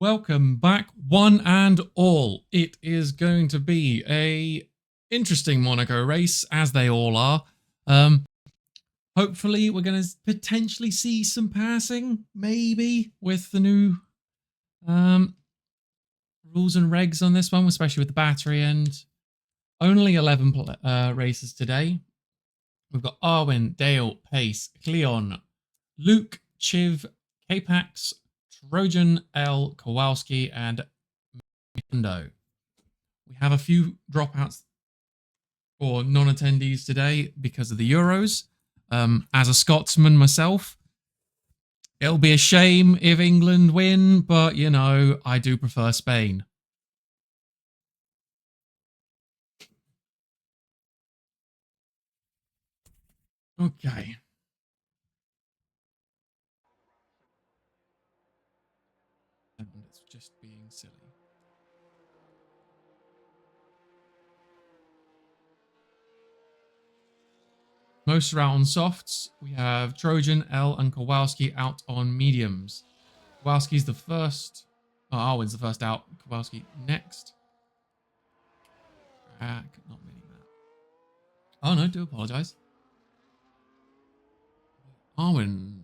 Welcome back, one and all. It is going to be a interesting Monaco race, as they all are. Hopefully, we're going to potentially see some passing, maybe, with the new rules and regs on this one, especially with the battery and only 11 races today. We've got Arwen, Dale, Pace, Cleon, Luke, Chiv, Capax, Trojan, L, Kowalski, and Mando. We have a few dropouts for non-attendees today because of the Euros. As a Scotsman myself, it'll be a shame if England win, but, you know, I do prefer Spain. Okay. And it's just being silly. Most are out on softs. We have Trojan, L, and Kowalski out on mediums. Kowalski's the first. Oh, Arwen's the first out. Kowalski next. Not meaning that. Oh, no, do apologise. Arwen.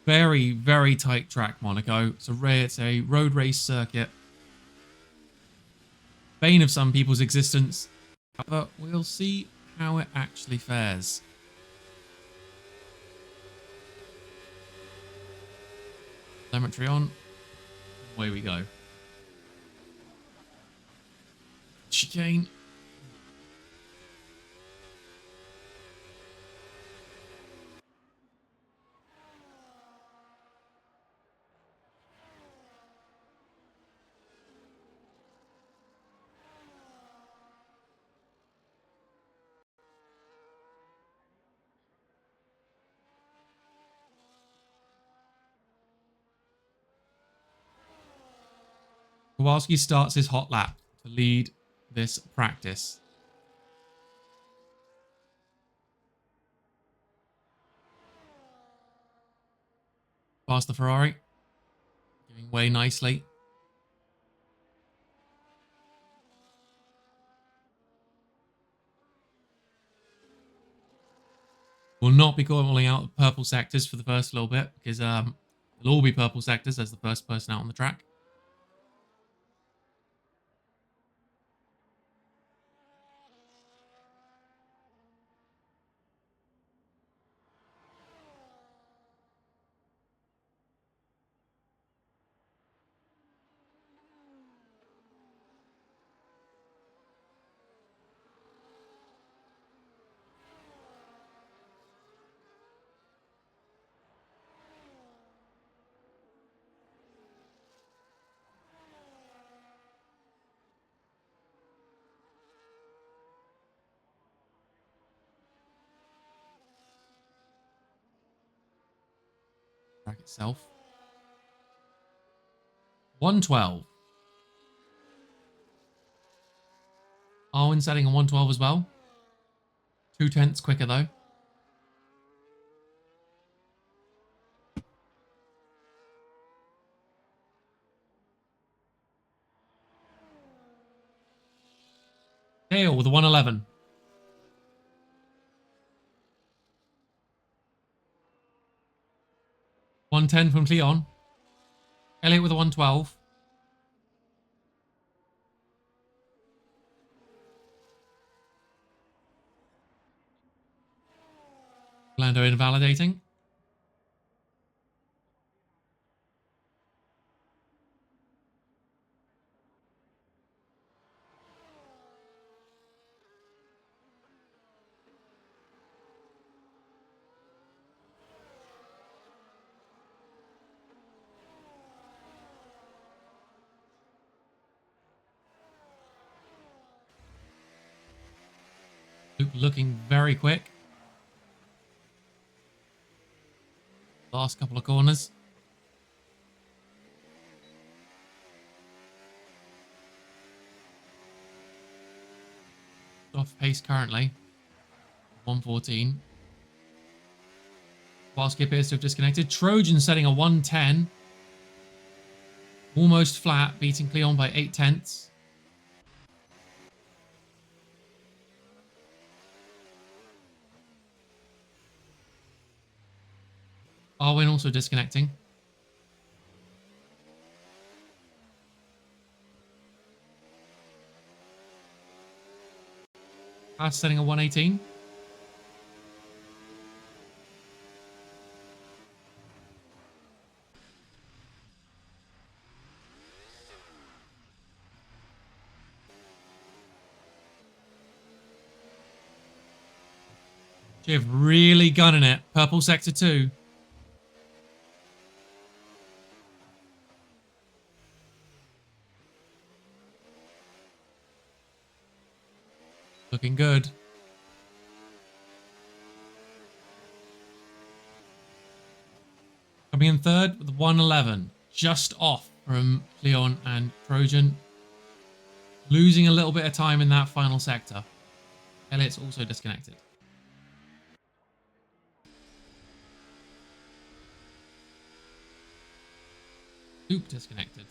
Very, very tight track, Monaco. It's a road race circuit. Bane of some people's existence. But we'll see how it actually fares. Telemetry on. Away we go. Chicane. Kowalski starts his hot lap to lead this practice. Past the Ferrari. Giving way nicely. Will not be calling out purple sectors for the first little bit because they'll all be purple sectors as the first person out on the track. Track itself. 112. Arwen setting on 112 as well. 0.2 quicker though. Dale with a 111. .110 from Cleon. Elliot with a 112. Lando invalidating. Luke looking very quick. Last couple of corners. Off pace currently. 114. While Skip appears to have disconnected. Trojan setting a 110. Almost flat, beating Cleon by 0.8. Arwen also disconnecting. Pass setting a 118. Chiv really gunning it. Purple sector 2. Looking good. Coming in third with 111. Just off from Cleon and Trojan. Losing a little bit of time in that final sector. Elliot's also disconnected. Luke disconnected.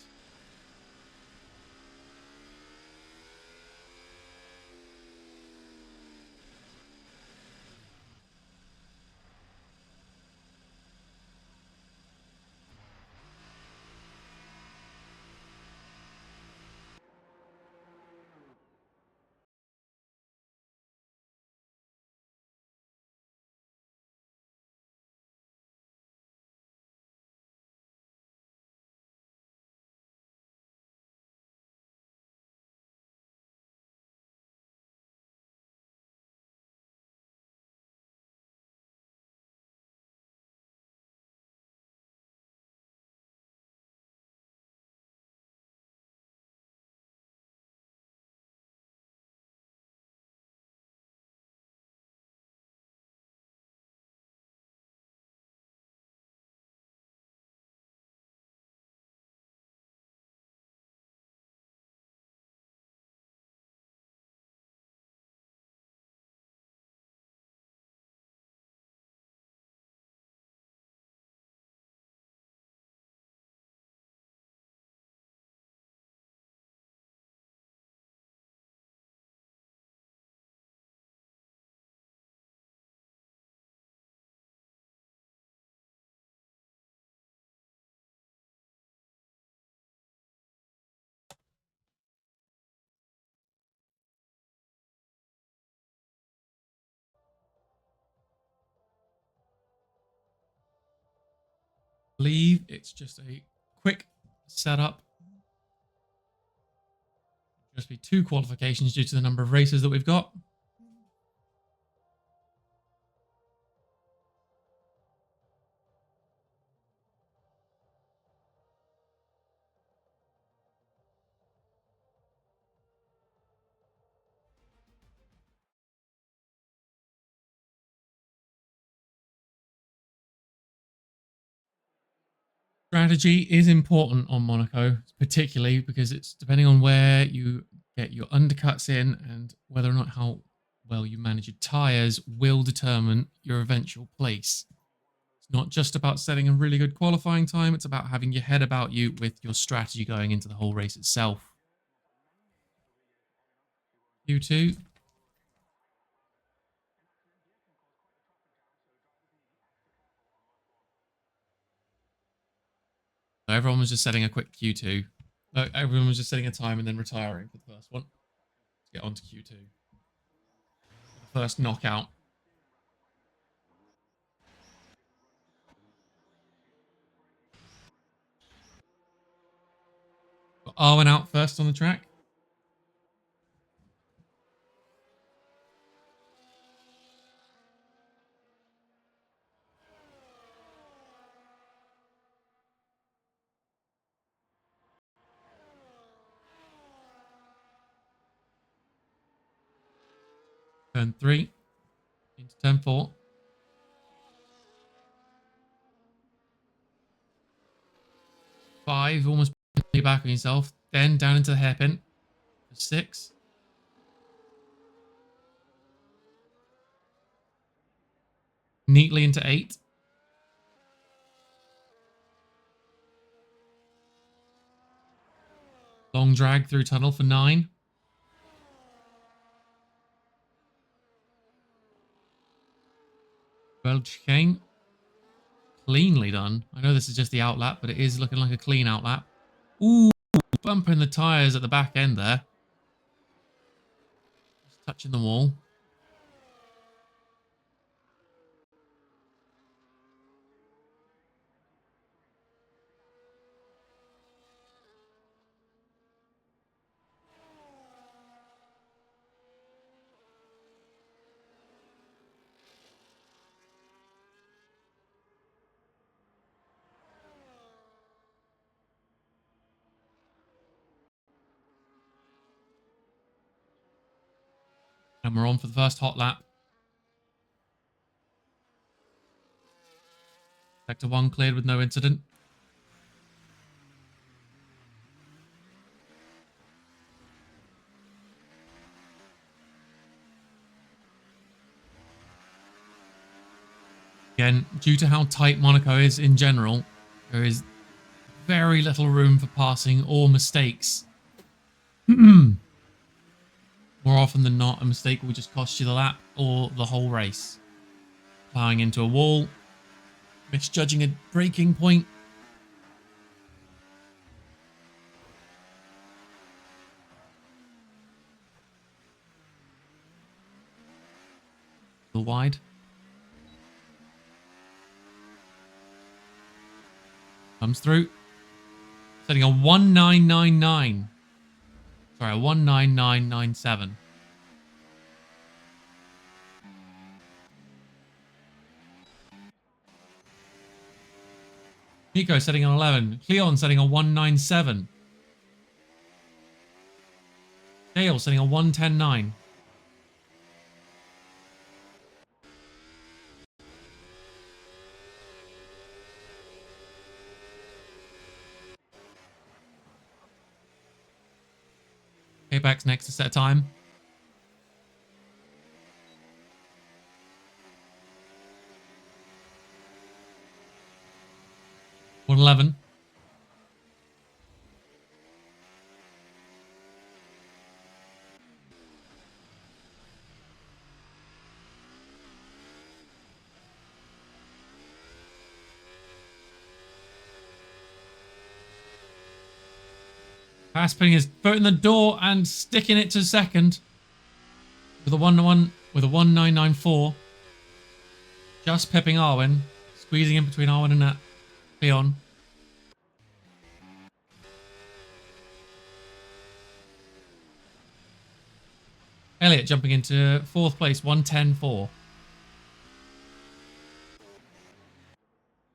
I believe it's just a quick setup. Just be 2 qualifications due to the number of races that we've got. Strategy is important on Monaco, particularly because it's depending on where you get your undercuts in and whether or not how well you manage your tyres will determine your eventual place. It's not just about setting a really good qualifying time, it's about having your head about you with your strategy going into the whole race itself. Q2. So everyone was just setting a quick Q2. No, everyone was just setting a time and then retiring for the first one. Let's get on to Q2. The first knockout. Got Arwen out first on the track. Turn 3 into turn 4. 5, almost back on yourself. Then down into the hairpin. 6. Neatly into 8. Long drag through tunnel for 9. Well, chicane. Cleanly done. I know this is just the outlap, but it is looking like a clean outlap. Ooh, bumping the tyres at the back end there. Just touching the wall. And we're on for the first hot lap. Sector 1 cleared with no incident. Again, due to how tight Monaco is in general, there is very little room for passing or mistakes. More often than not, a mistake will just cost you the lap or the whole race. Plowing into a wall, misjudging a braking point. A little wide. Comes through. Setting a 1999. Sorry, a 19997. Nico setting an 11. Cleon setting a 197. Dale setting a 1109. Payback's next to set time. One 11. Pass putting his foot in the door and sticking it to second with a 1-1 with a 1994. Just pipping Arwen, squeezing in between Arwen and Leon. Elliot jumping into 4th place, 110.4.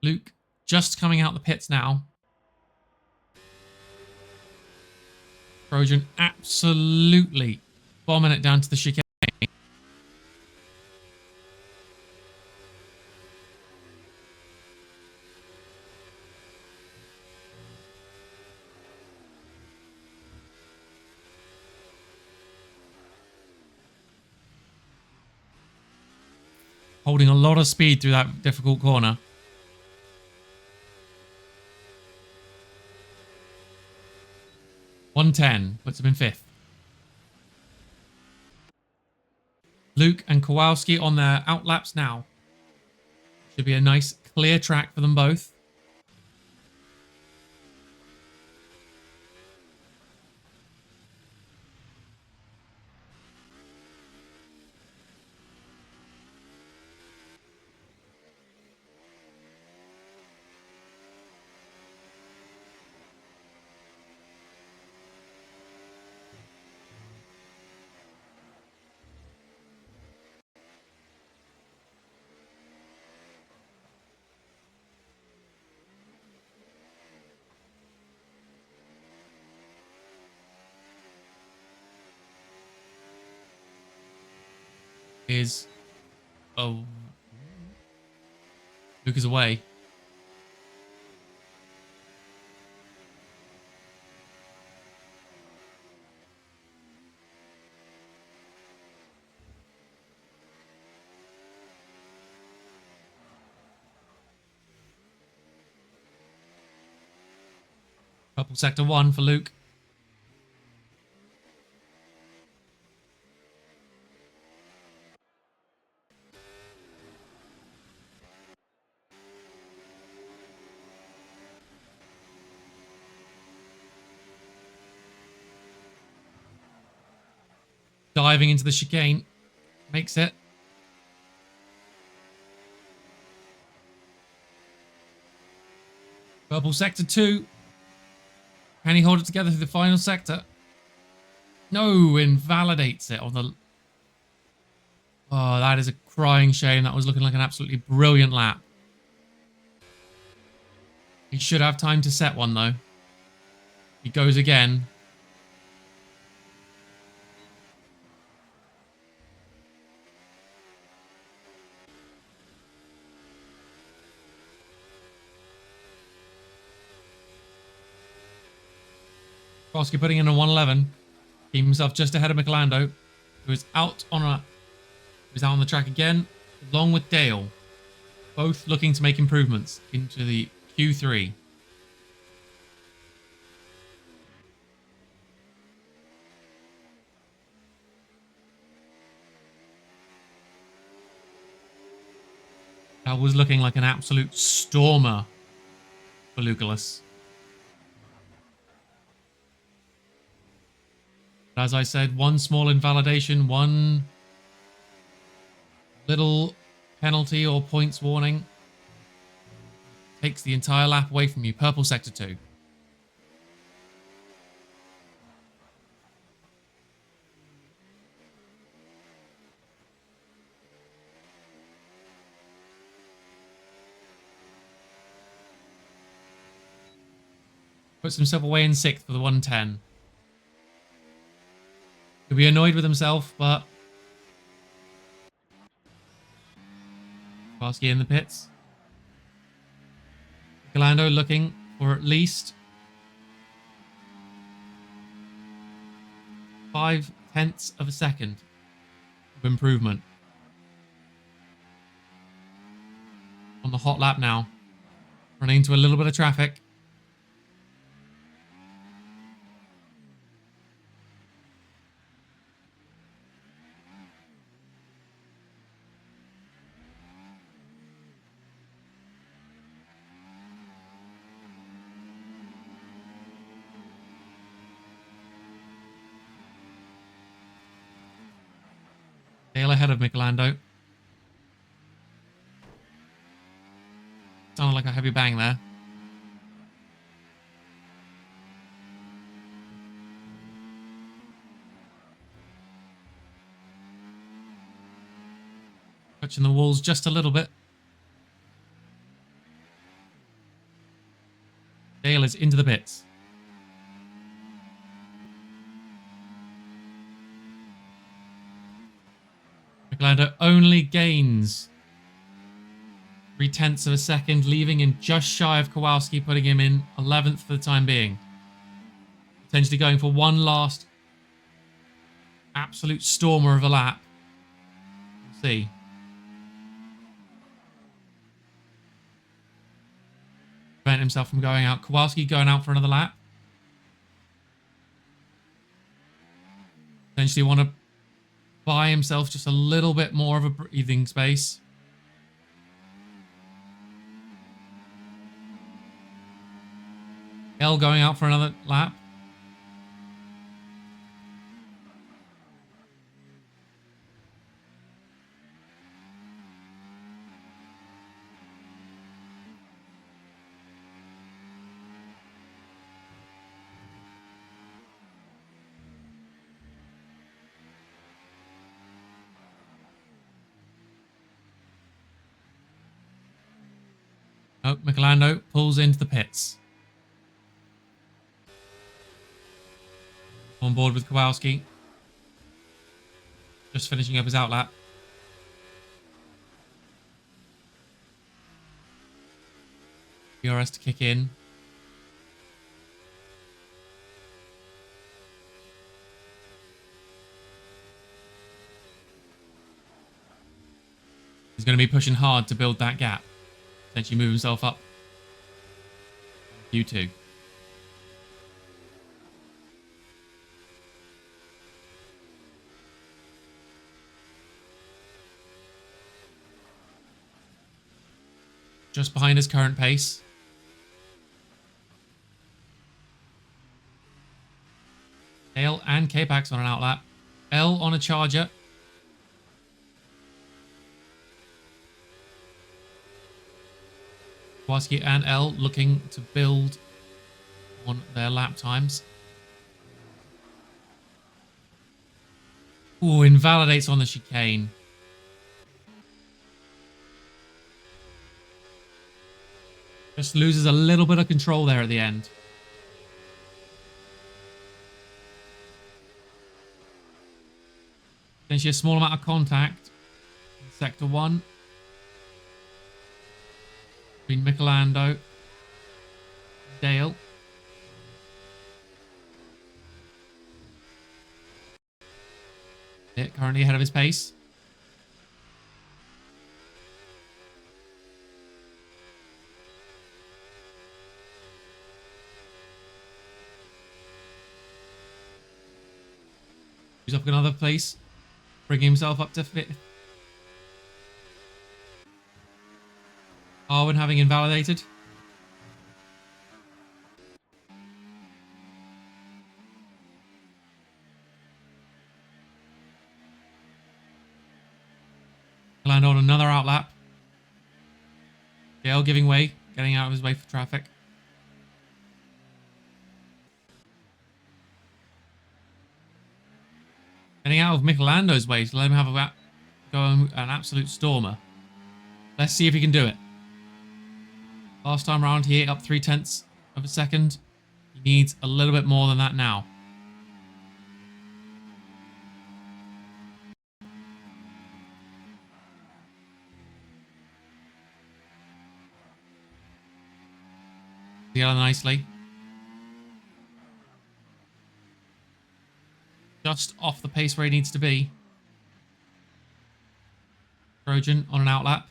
Luke just coming out the pits now. Trojan absolutely bombing it down to the chicane. Holding a lot of speed through that difficult corner. .110 puts him in 5th. Luke and Kowalski on their outlaps now. Should be a nice clear track for them both. Is oh, Luke is away. Purple sector 1 for Luke. diving into the chicane. Makes it. Purple sector 2. Can he hold it together through the final sector? No, invalidates it on the... Oh, that is a crying shame. That was looking like an absolutely brilliant lap. He should have time to set one, though. He goes again. Kowalski putting in a 111. Keeping himself just ahead of Michelando, who is out on the track again, along with Dale. Both looking to make improvements into the Q3. That was looking like an absolute stormer for Lucullus. But as I said, one small invalidation, one little penalty or points warning takes the entire lap away from you. Purple sector 2. Puts himself away in 6th for the 110. He'll be annoyed with himself, but Kowalski in the pits. Michelando looking for at least 0.5 of a second of improvement. On the hot lap now. Running into a little bit of traffic. Dale ahead of Michelando. Sounded like a heavy bang there. Touching the walls just a little bit. Dale is into the pits. Michelando only gains 0.3 of a second, leaving him just shy of Kowalski, putting him in 11th for the time being. Potentially going for one last absolute stormer of a lap. We'll see. Prevent himself from going out. Kowalski going out for another lap. Potentially want to buy himself just a little bit more of a breathing space. L going out for another lap. Oh, Michelando pulls into the pits. On board with Kowalski. Just finishing up his outlap. DRS to kick in. He's going to be pushing hard to build that gap. Potentially move himself up. Q2. Just behind his current pace. Dale and K-Pax on an outlap. L on a charger. Kowalski and L looking to build on their lap times. Ooh, invalidates on the chicane. Just loses a little bit of control there at the end. Potentially a small amount of contact in Sector 1 between Michelando and Dale. Currently ahead of his pace. He's up another place, bringing himself up to 5th. Arwen having invalidated. Land on another outlap. Gale giving way, getting out of his way for traffic. Getting out of Michelando's way to let him have an absolute stormer. Let's see if he can do it. Last time around, he ate up 0.3 of a second. He needs a little bit more than that now. Together nicely. Just off the pace where he needs to be. Trojan on an outlap.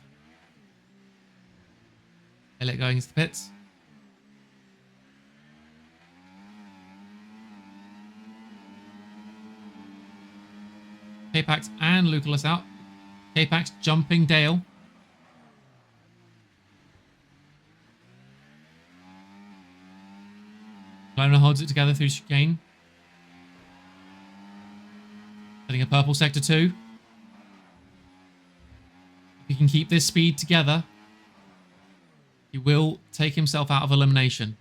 Elliot going into the pits. K-Pax and Lucullus out. K-Pax jumping Dale. Lona holds it together through chicane. Setting a purple sector 2. If he can keep this speed together, he will take himself out of elimination.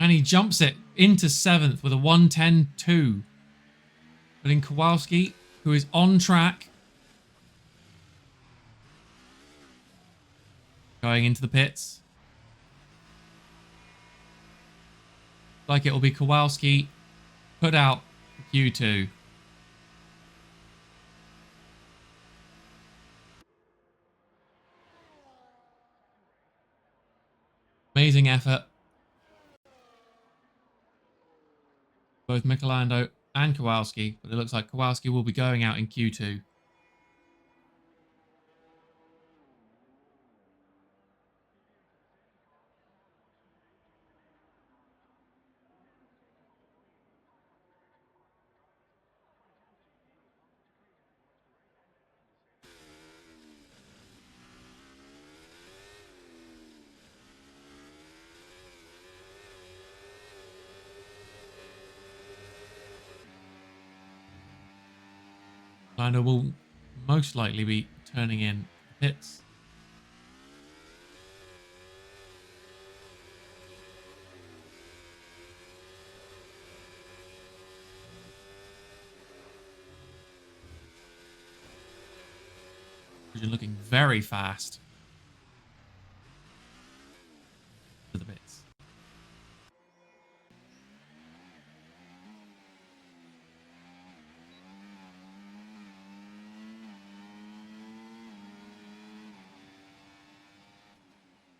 And he jumps it into 7th with a 1:10.2. Putting Kowalski, who is on track, going into the pits. Like it will be Kowalski put out for Q2. Amazing effort. Both Michelando and Kowalski, but it looks like Kowalski will be going out in Q2. Lando will most likely be turning in pits. Looking very fast. To the pits.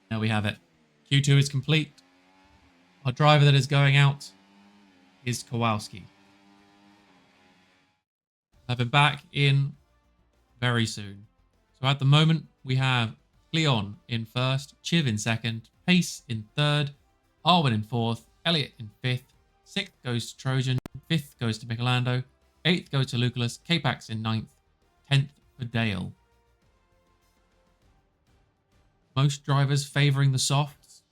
There we have it. Q2 is complete. Our driver that is going out is Kowalski. I'll have him back in very soon. So at the moment, we have Cleon in first, Chiv in second, Pace in third, Arwen in fourth, Elliot in fifth, sixth goes to Trojan, fifth goes to Michelando, eighth goes to Lucullus, K-Pax in ninth, 10th for Dale. Most drivers favouring the softs.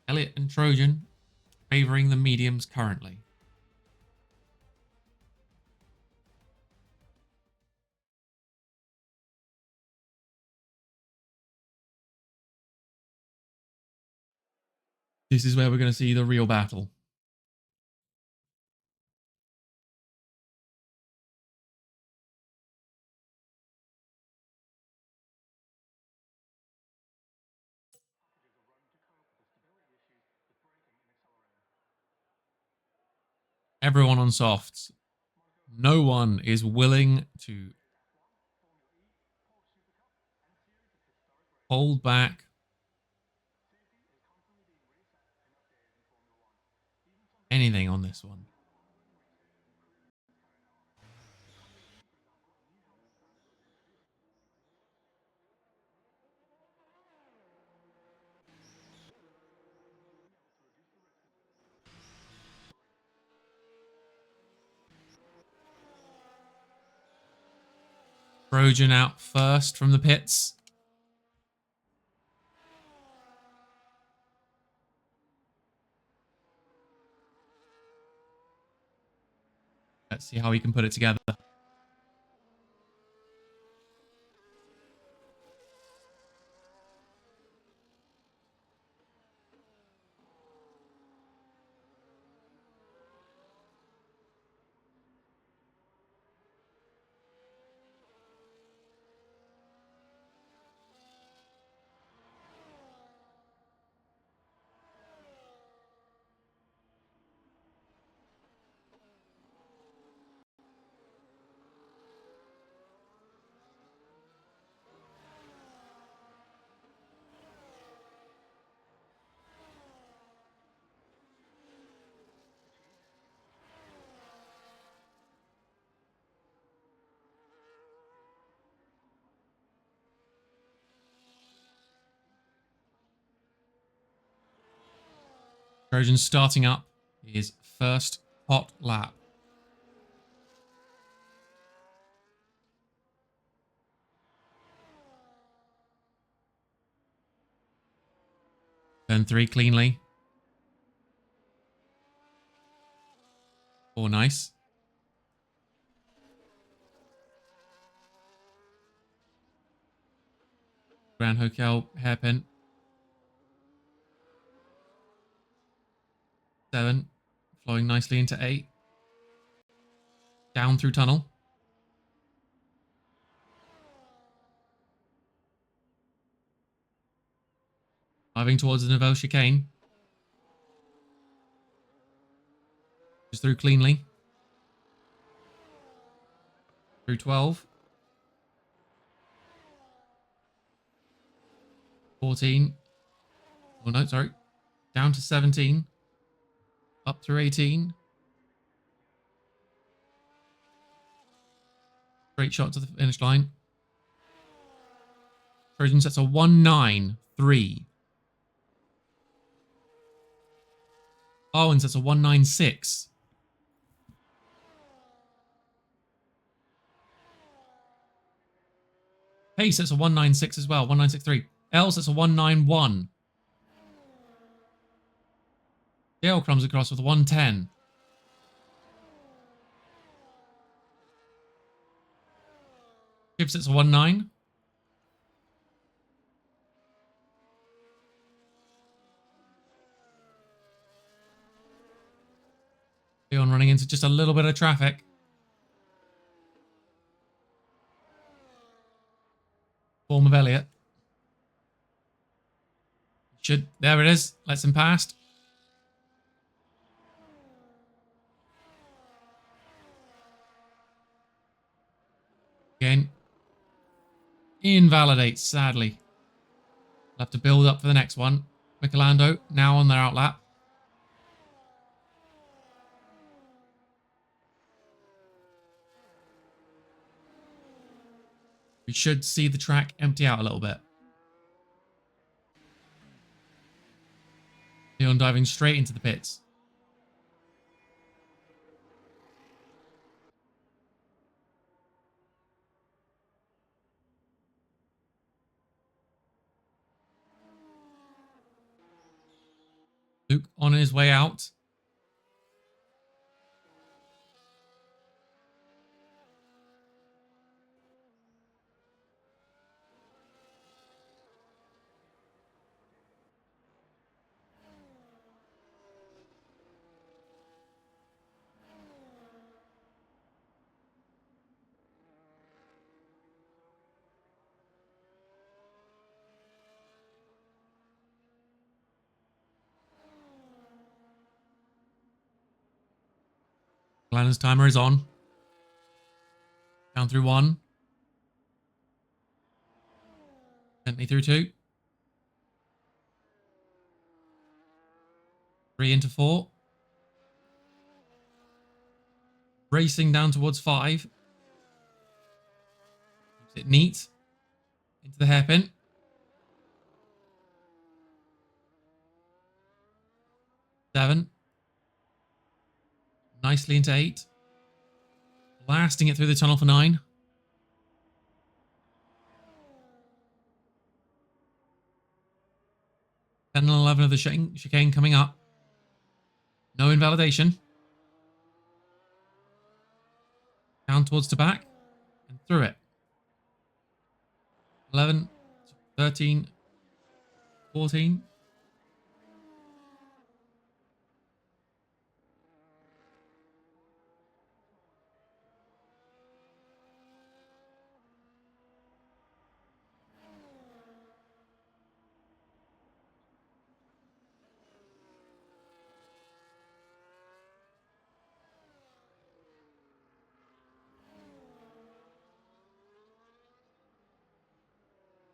Elliot and Trojan favouring the mediums currently. This is where we're going to see the real battle. Everyone on softs. No one is willing to hold back. Anything on this one. Trojan out first from the pits. Let's see how he can put it together. Trojan starting up his first hot lap. Turn 3 cleanly. 4 nice. Grand Hotel hairpin. 7. Flowing nicely into 8. Down through tunnel. Driving towards the Novell chicane. Just through cleanly. Through 12. 14. Oh no, sorry. Down to 17. Up through 18. Straight shot to the finish line. Trojan sets a 193. Owen sets a 196. Pace sets a 196 as well. 1963. L sets a 191. Dale comes across with a 110. Gibbs sets a 19. Leon running into just a little bit of traffic. Form of Elliot. There it is. Lets him past. Again. Invalidates, sadly. We'll have to build up for the next one. Michelando now on their outlap. We should see the track empty out a little bit. Leon diving straight into the pits. Luke on his way out. Glenna's timer is on. Down through 1. Gently through 2. 3 into 4. Racing down towards 5. Keeps it neat. Into the hairpin. 7. Nicely into 8. Blasting it through the tunnel for 9. 10 and 11 of the chicane coming up. No invalidation. Down towards the back. And through it. 11, 13, 14.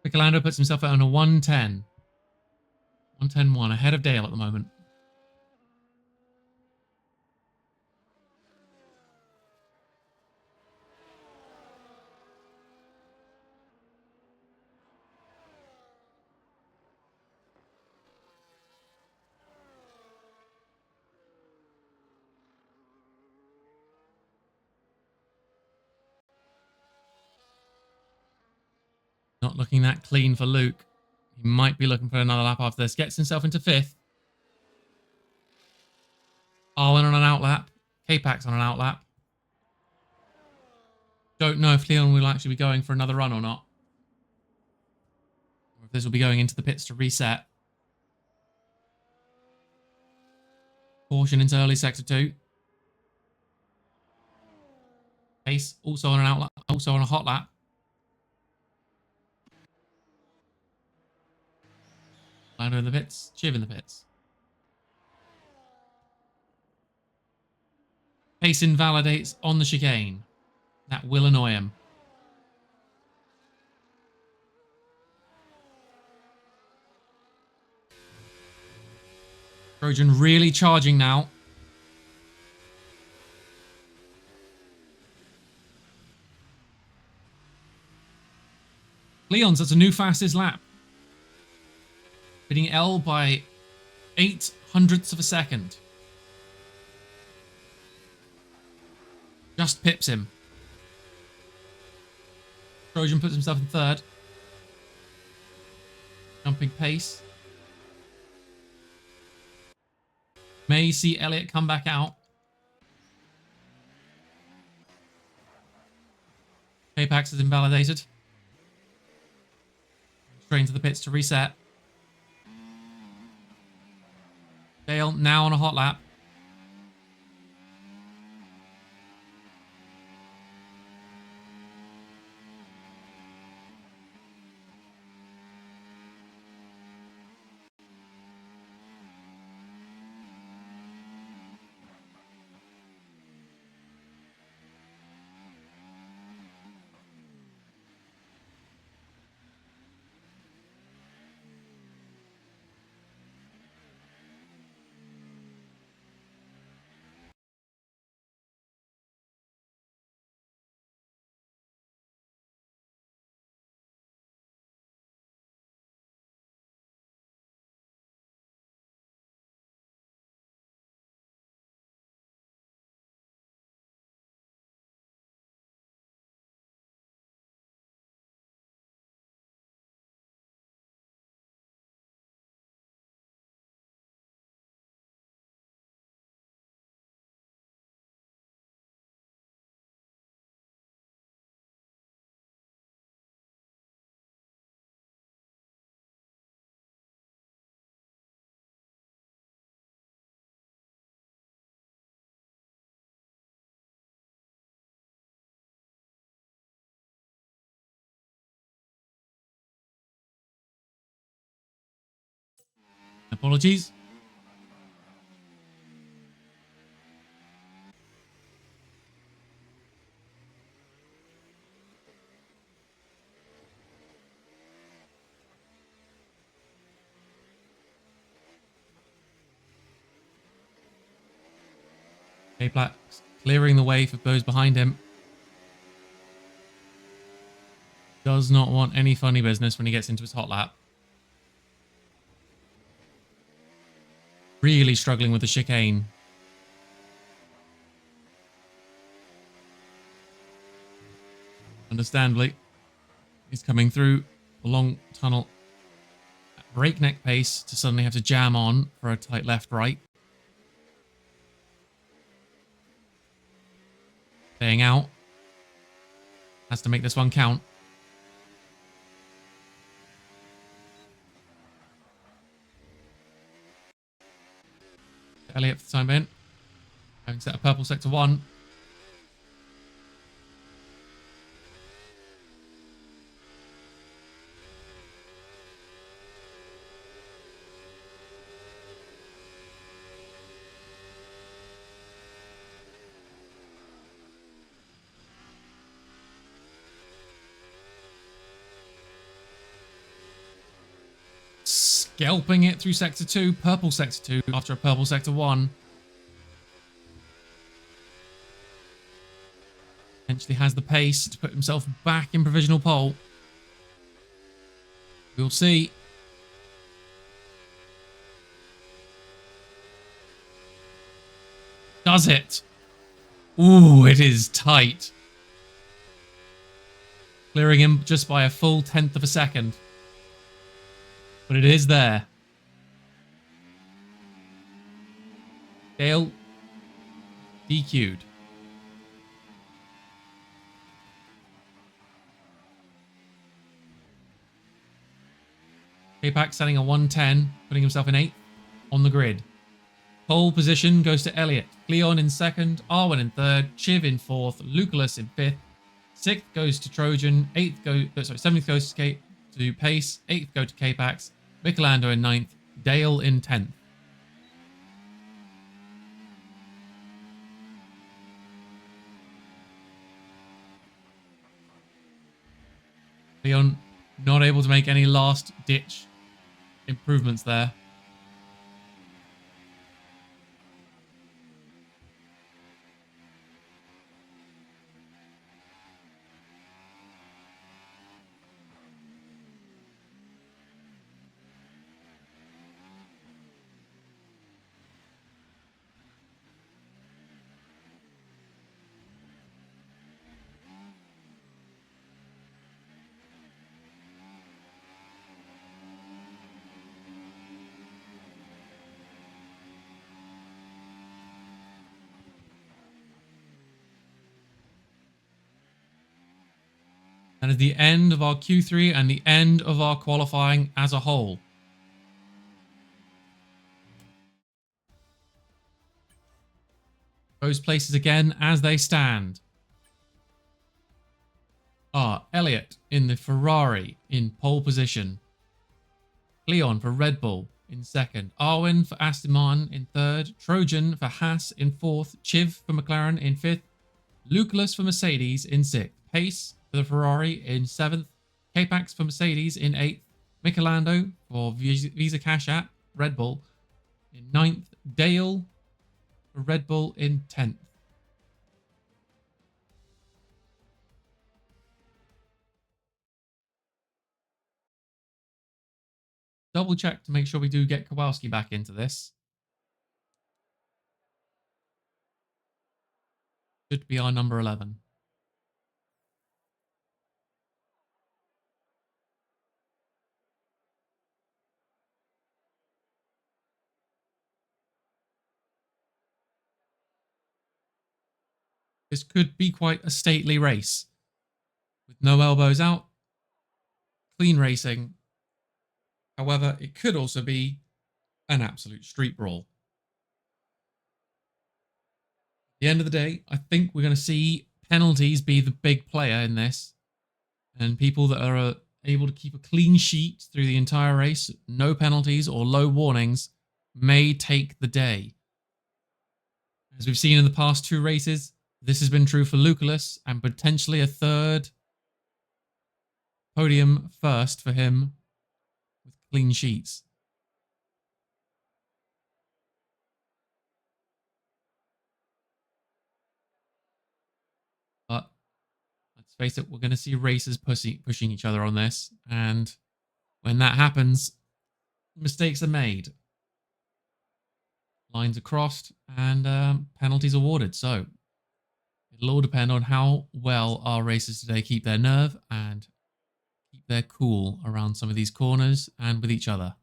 Michelando puts himself out on a 110. 110-1, ahead of Dale at the moment. Not looking that clean for Luke. He might be looking for another lap after this. Gets himself into 5th. Arwen on an outlap. K-Pax on an outlap. Don't know if Leon will actually be going for another run or not. Or if this will be going into the pits to reset. Caution into early sector 2. Pace also on an outlap, also on a hot lap. Lando in the pits, Chiv in the pits. Pace invalidates on the chicane. That will annoy him. Trojan really charging now. Leon's at a new fastest lap. Beating L by 0.08 of a second. Just pips him. Trojan puts himself in 3rd. Jumping pace. May see Elliott come back out. Apex is invalidated. Straight into the pits to reset. Dale now on a hot lap. Apologies. K-Plax clearing the way for those behind him. Does not want any funny business when he gets into his hot lap. Really struggling with the chicane. Understandably, he's coming through a long tunnel at breakneck pace to suddenly have to jam on for a tight left-right. Staying out. Has to make this one count. Elliott for the time being. Having set a purple sector 1. Scalping it through sector 2. Purple sector 2 after a purple sector 1. Potentially has the pace to put himself back in provisional pole. We'll see. Does it? Ooh, it is tight. Clearing him just by a full 10th of a second. But it is there. Dale DQ'd. K-Pax setting a 110, putting himself in 8th on the grid. Pole position goes to Elliott. Cleon in 2nd, Arwen in 3rd, Chiv in 4th, Lucullus in 5th. 6th goes to Trojan, 7th goes to Pace, 8th go to K-Pax, Michelando in 9th, Dale in 10th. Leon not able to make any last ditch improvements there. That is the end of our Q3 and the end of our qualifying as a whole. Those places again as they stand are Elliott in the Ferrari in pole position. Leon for Red Bull in 2nd. Arwen for Aston Martin in 3rd. Trojan for Haas in 4th. Chiv for McLaren in 5th. Lucullus for Mercedes in 6th. Pace for the Ferrari in 7th. K-Pax for Mercedes in 8th. Michelando for Visa Cash App, Red Bull in 9th. Dale for Red Bull in 10th. Double check to make sure we do get Kowalski back into this. Should be our number 11. This could be quite a stately race. With no elbows out. Clean racing. However, it could also be an absolute street brawl. At the end of the day, I think we're going to see penalties be the big player in this. And people that are able to keep a clean sheet through the entire race, no penalties or low warnings, may take the day. As we've seen in the past 2 races, this has been true for Lucullus and potentially a 3rd podium first for him with clean sheets. But let's face it, we're going to see racers pushing each other on this. And when that happens, mistakes are made. Lines are crossed and penalties awarded. So it'll all depend on how well our racers today keep their nerve and keep their cool around some of these corners and with each other.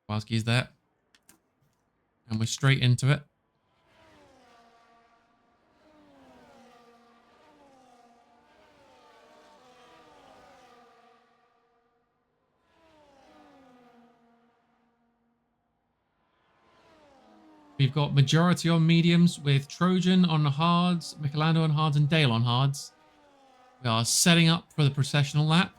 Kowalski's there. And we're straight into it. We've got majority on mediums with Trojan on hards, Michelando on hards, and Dale on hards. We are setting up for the processional lap.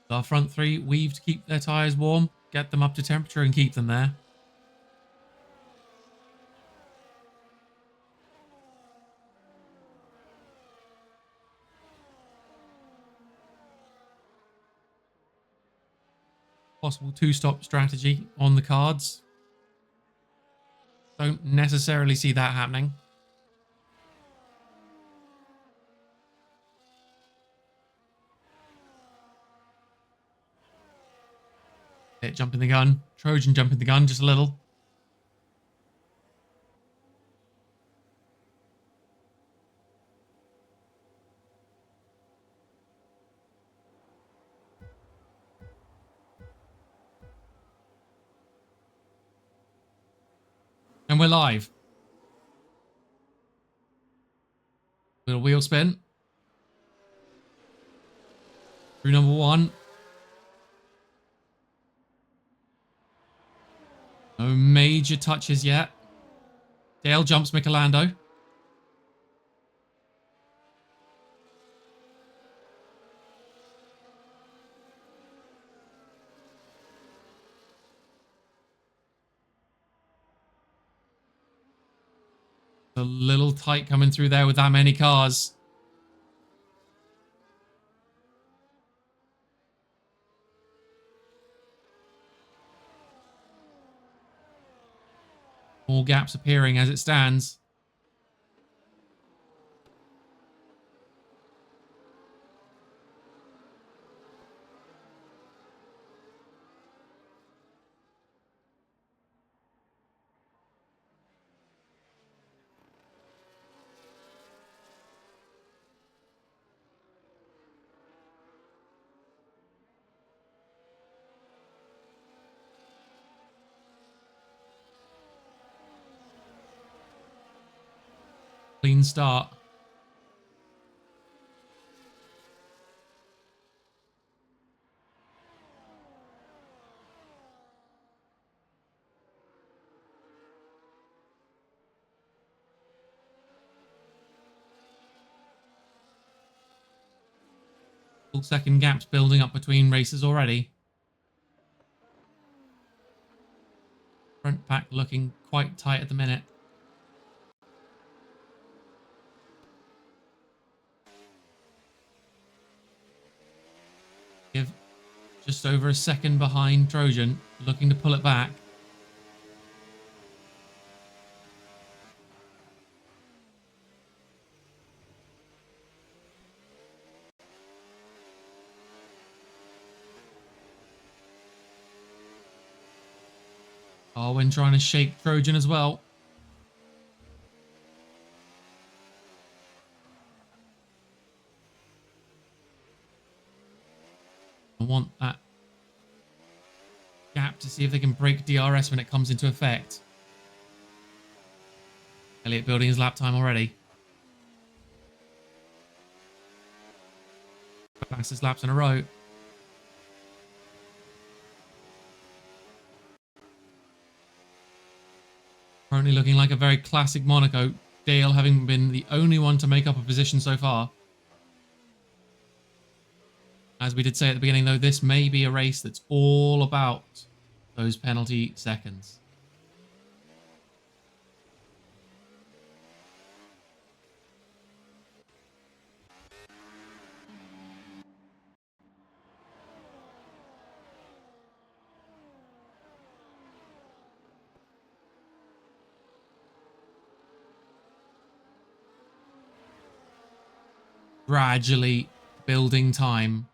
Our front 3 weave to keep their tyres warm, get them up to temperature and keep them there. Possible 2-stop strategy on the cards. Don't necessarily see that happening. Jumping the gun. Trojan jumping the gun just a little. And we're live. Little wheel spin. Through number 1. No major touches yet. Dale jumps Michelando. A little tight coming through there with that many cars. More gaps appearing as it stands. Clean start. Full second gaps building up between races already. Front pack looking quite tight at the minute. Give just over a second behind Trojan, looking to pull it back. Arwen trying to shake Trojan as well. I want that gap to see if they can break DRS when it comes into effect. Elliott building his lap time already. Fastest laps in a row. Currently looking like a very classic Monaco. Dale having been the only one to make up a position so far. As we did say at the beginning, though, this may be a race that's all about those penalty seconds. Gradually building time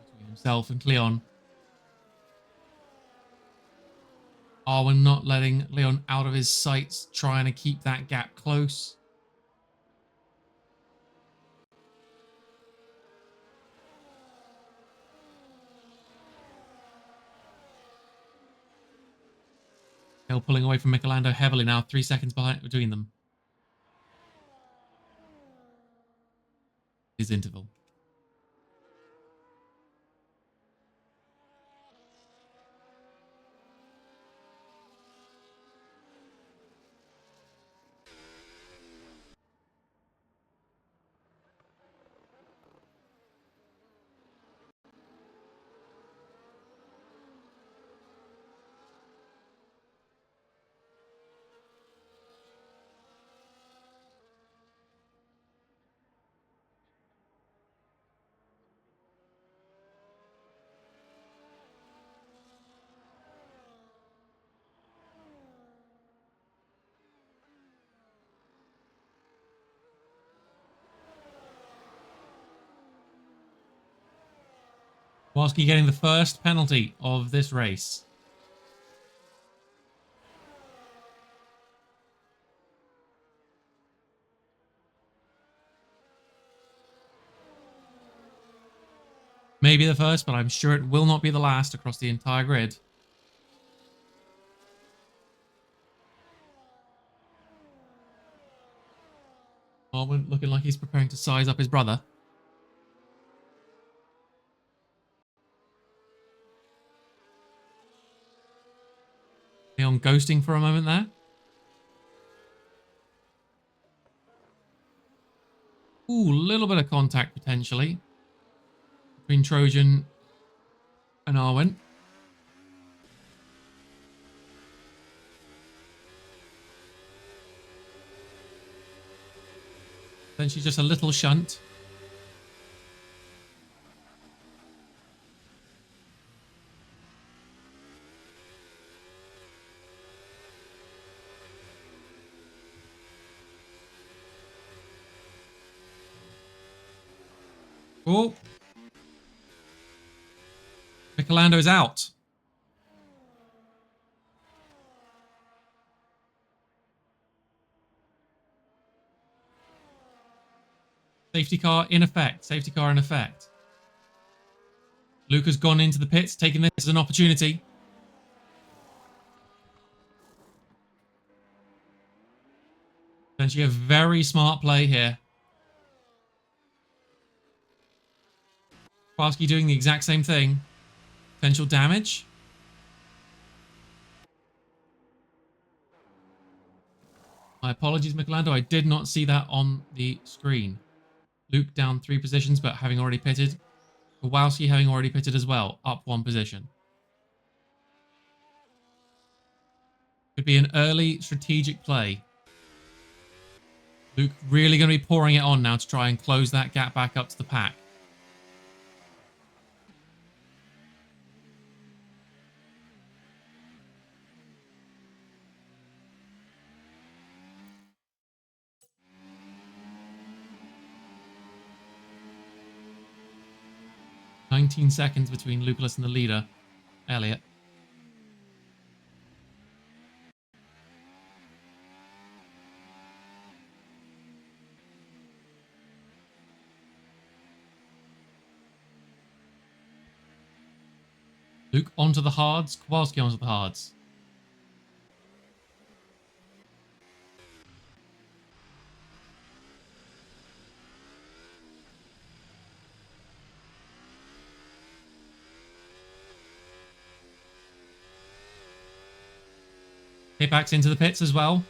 between himself and Cleon. Arwen not letting Leon out of his sights, trying to keep that gap close. Hill pulling away from Michelando heavily now, 3 seconds behind between them. His interval. Kowalski getting the first penalty of this race. Maybe the first, but I'm sure it will not be the last across the entire grid. Arwen looking like he's preparing to size up his brother. Leon ghosting for a moment there. Ooh, a little bit of contact potentially between Trojan and Arwen. Then she's just a little shunt. Oh. Michelando is out. Safety car in effect. Safety car in effect. Luke has gone into the pits, taking this as an opportunity. Potentially a very smart play here. Kowalski doing the exact same thing. Potential damage. My apologies, Michelando. I did not see that on the screen. Luke down 3 positions, but having already pitted. Kowalski having already pitted as well, up 1 position. Could be an early strategic play. Luke really going to be pouring it on now to try and close that gap back up to the pack. "19 seconds between Lucalis and the leader, Elliott. Luke onto the hards. Kowalski onto the hards. Pitbacks into the pits as well.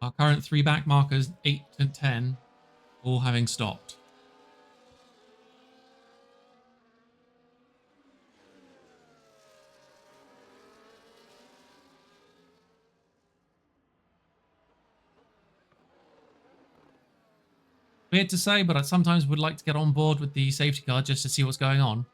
Our current 3 back markers, 8 and 10, all having stopped. Weird to say, but I sometimes would like to get on board with the safety car just to see what's going on.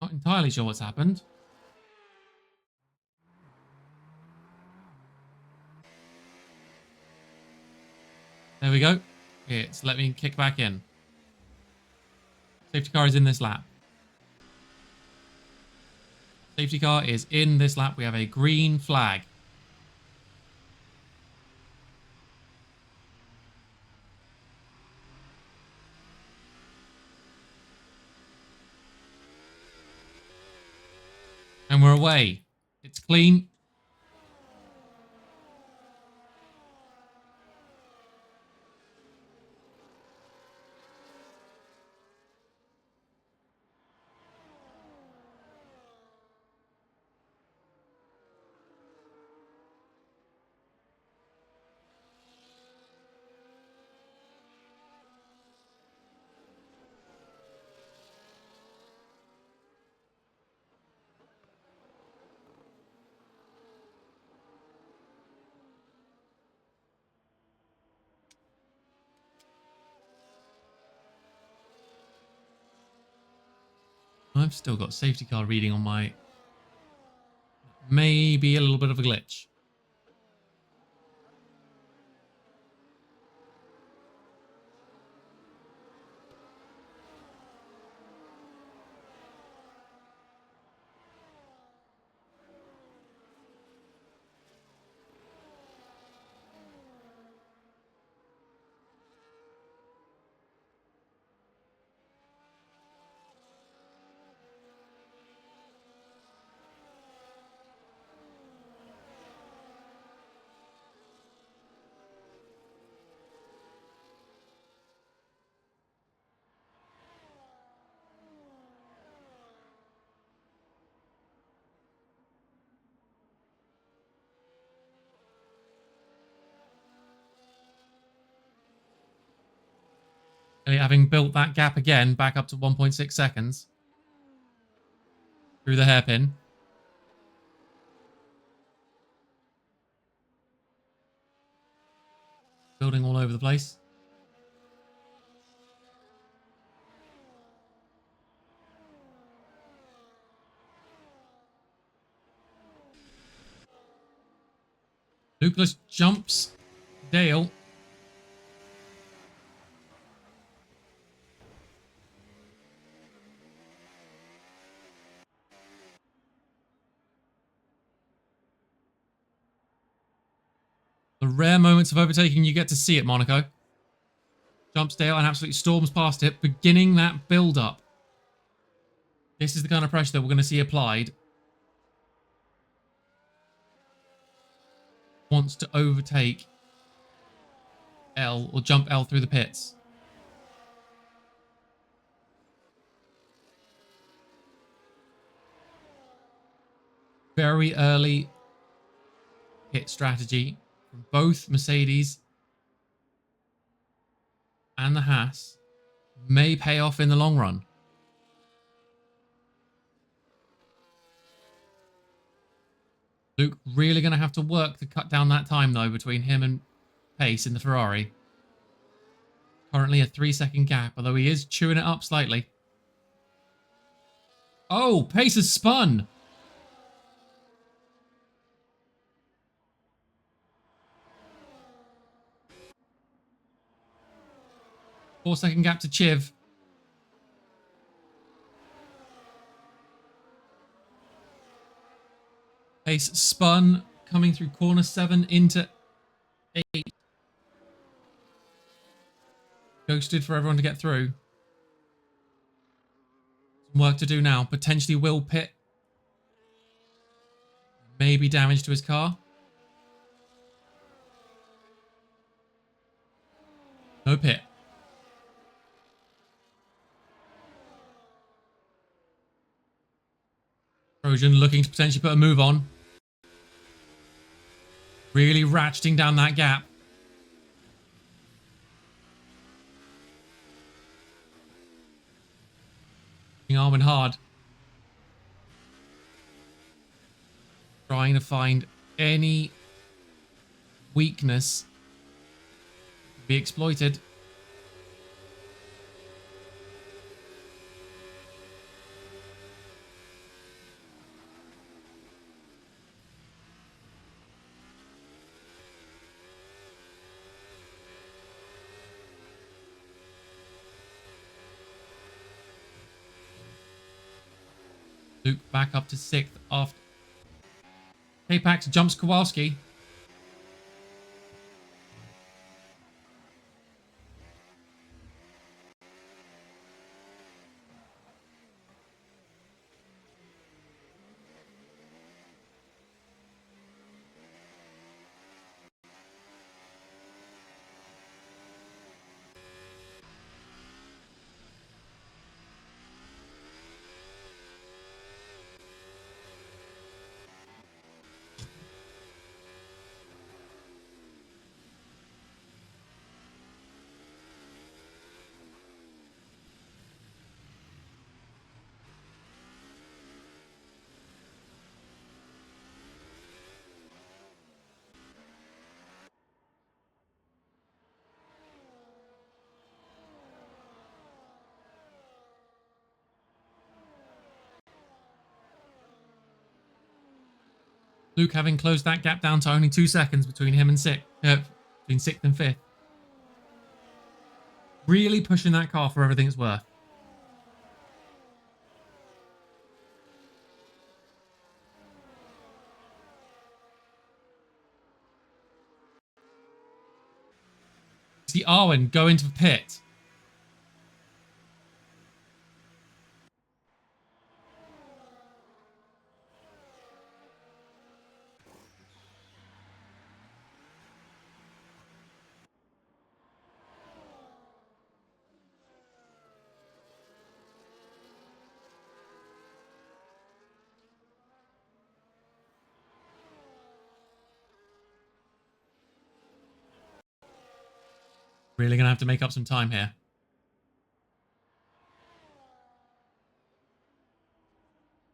Not entirely sure what's happened. There we go. It's let me kick back in. Safety car is in this lap. Safety car is in this lap. We have a green flag. And we're away. It's clean. I've still got safety car reading on my... Maybe a little bit of a glitch. Having built that gap again, back up to 1.6 seconds. Through the hairpin. Building all over the place. Lucas jumps Dale. The rare moments of overtaking you get to see at Monaco. Jumps Dale and absolutely storms past it, beginning that build-up. This is the kind of pressure that we're going to see applied. Wants to overtake L or jump L through the pits. Very early pit strategy from both Mercedes and the Haas may pay off in the long run. Luke really going to have to work to cut down that time, though, between him and Pace in the Ferrari. Currently a 3-second gap, although he is chewing it up slightly. Oh, Pace has spun. Four-second gap to Chiv. Pace spun, coming through corner 7 into 8. Ghosted for everyone to get through. Some work to do now. Potentially will pit. Maybe damage to his car. No pit. Trojan looking to potentially put a move on. Really ratcheting down that gap. Arming hard. Trying to find any weakness to be exploited. Luke back up to 6th after K-Pax jumps Kowalski. Luke having closed that gap down to only 2 seconds between him and between 6th and 5th. Really pushing that car for everything it's worth. See Arwen go into the pit. Really going to have to make up some time here.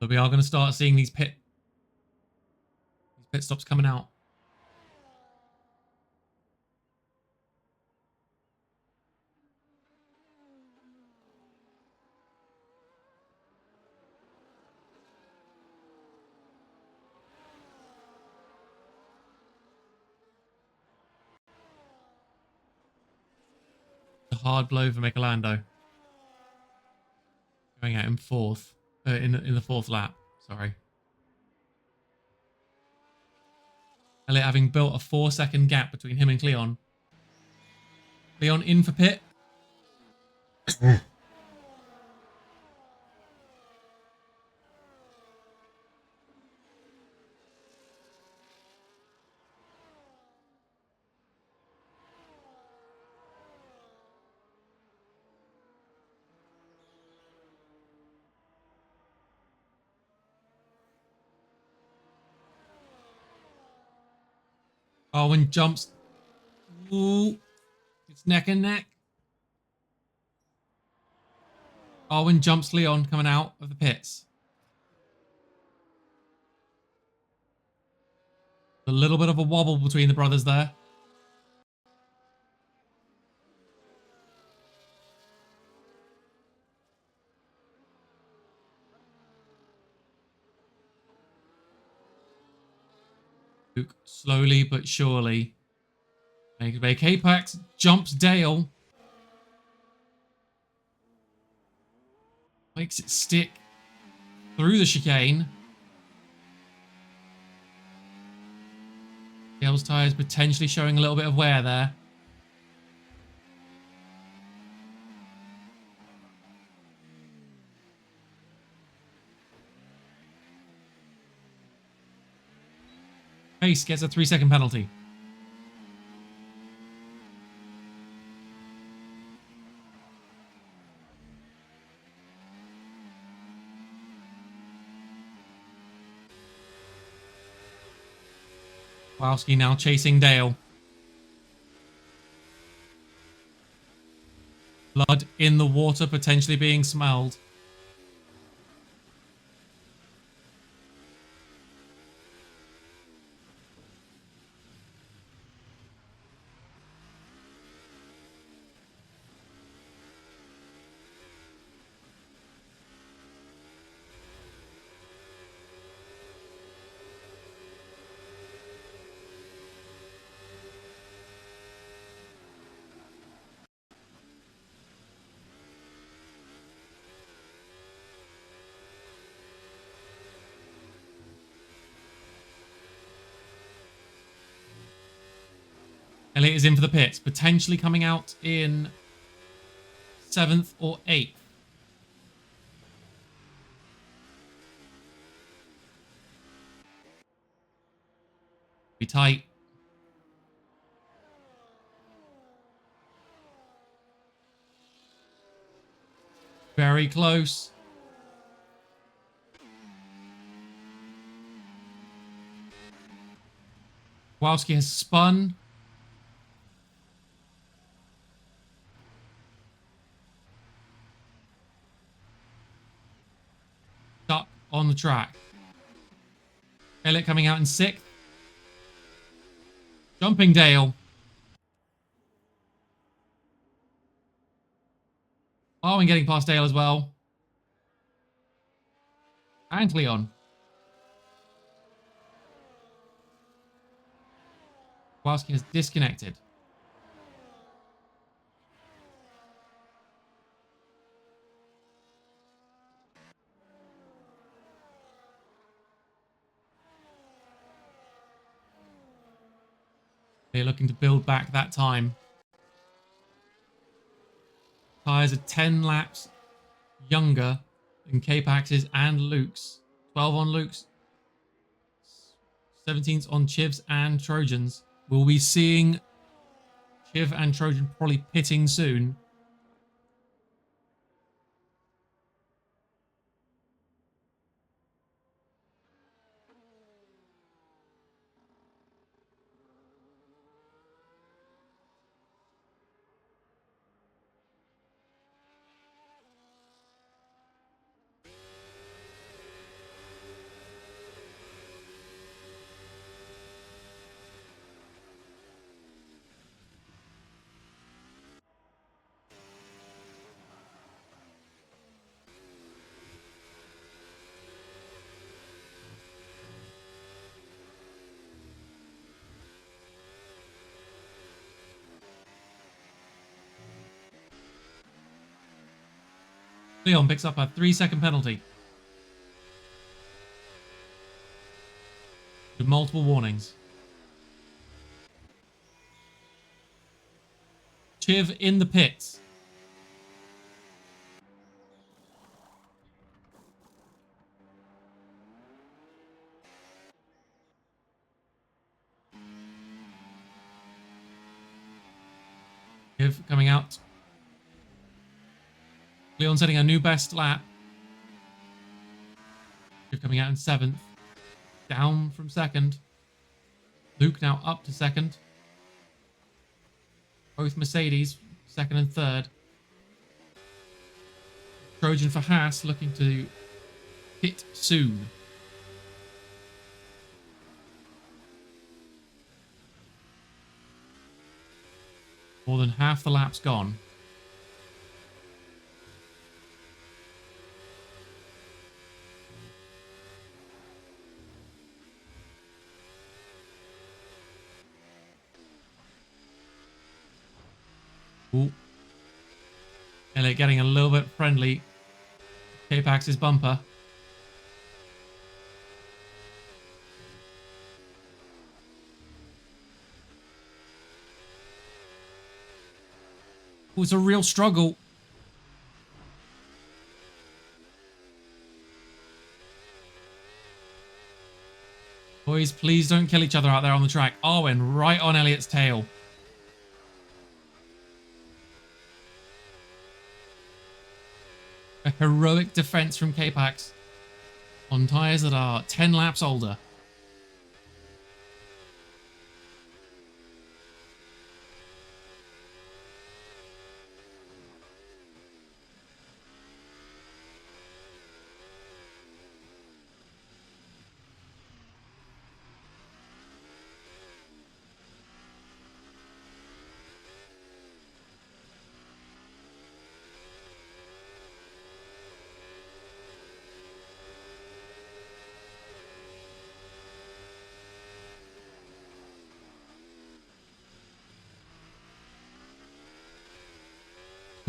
But we are going to start seeing these pit stops coming out. A hard blow for Michelando. Going out in 4th. In the 4th lap. Sorry. Elliot having built a 4-second gap between him and Cleon. Cleon in for pit. Arwen jumps. Ooh. It's neck and neck. Arwen jumps Leon coming out of the pits. A little bit of a wobble between the brothers there. Luke slowly but surely make it back. Apex jumps Dale. Makes it stick through the chicane. Dale's tyres potentially showing a little bit of wear there. Pace gets a 3-second penalty. Wowski now chasing Dale. Blood in the water potentially being smelled. Elliott is in for the pits, potentially coming out in 7th or 8th. Be tight. Very close. Wowski has spun. Stuck on the track. Elliott coming out in 6th. Jumping Dale. Arwen getting past Dale as well. And Leon. Wowski has disconnected. They're looking to build back that time. Tyres are 10 laps younger than K-Pax's and Luke's. 12 on Luke's. 17's on Chiv's and Trojan's. We'll be seeing Chiv and Trojan probably pitting soon. Leon picks up a 3-second penalty. With multiple warnings. Chiv in the pits. Chiv coming out. Leon setting a new best lap. Chiv coming out in 7th. Down from 2nd. Luke now up to second. Both Mercedes, second and third. Trojan for Haas looking to hit soon. More than half the lap's gone. Ooh. Elliot getting a little bit friendly. K-Pax's bumper. It was a real struggle. Boys, please don't kill each other out there on the track. Arwen right on Elliot's tail. A heroic defense from K-Pax on tyres that are 10 laps older.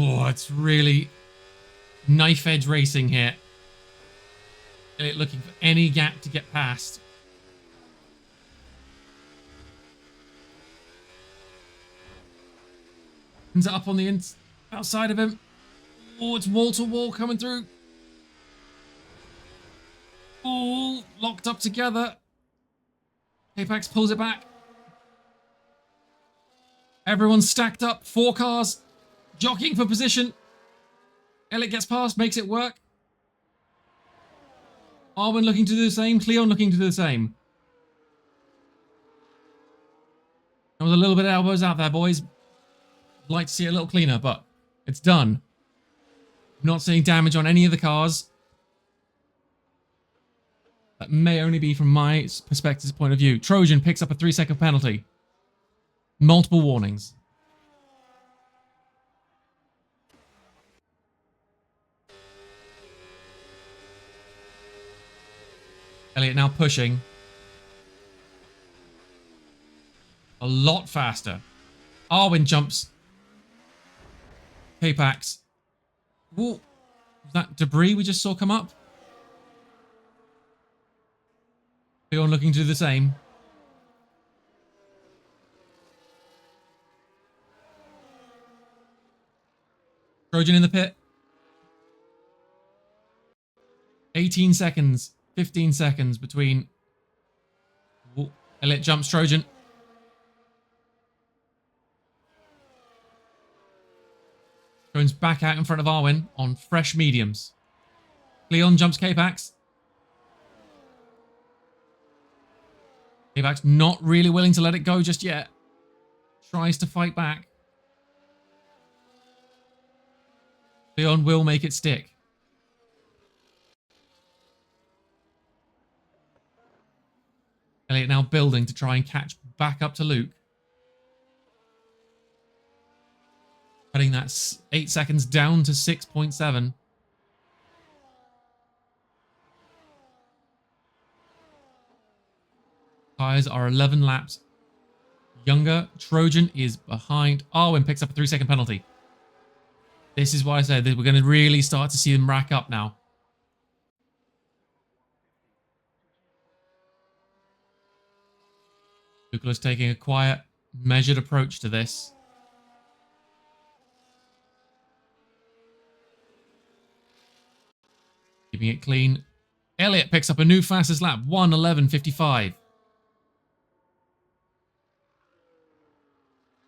Oh, it's really knife edge racing here. Elliot looking for any gap to get past. Ends up on the outside of him. Oh, it's wall to wall coming through. Oh, locked up together. K-Pax pulls it back. Everyone's stacked up. 4 cars. Jockeying for position. Elliot gets past, makes it work. Arwen looking to do the same. Cleon looking to do the same. There was a little bit of elbows out there, boys. I'd like to see it a little cleaner, but it's done. Not seeing damage on any of the cars. That may only be from my perspective's point of view. Trojan picks up a 3-second penalty. Multiple warnings. Elliot now pushing. A lot faster. Arwen jumps. K-Pax. Whoa. Was that debris we just saw come up? Leon looking to do the same. Trojan in the pit. 18 seconds. 15 seconds between... Ooh. Elliot jumps Trojan. Trojan's back out in front of Arwen on fresh mediums. Leon jumps K-Pax. K-Pax not really willing to let it go just yet. Tries to fight back. Leon will make it stick. Elliot now building to try and catch back up to Luke. Cutting that 8 seconds down to 6.7. Tyres are 11 laps younger. Trojan is behind. Arwen picks up a 3-second penalty. This is why I said that we're going to really start to see them rack up now. Luke taking a quiet, measured approach to this. Keeping it clean. Elliot picks up a new fastest lap, 1:11.55.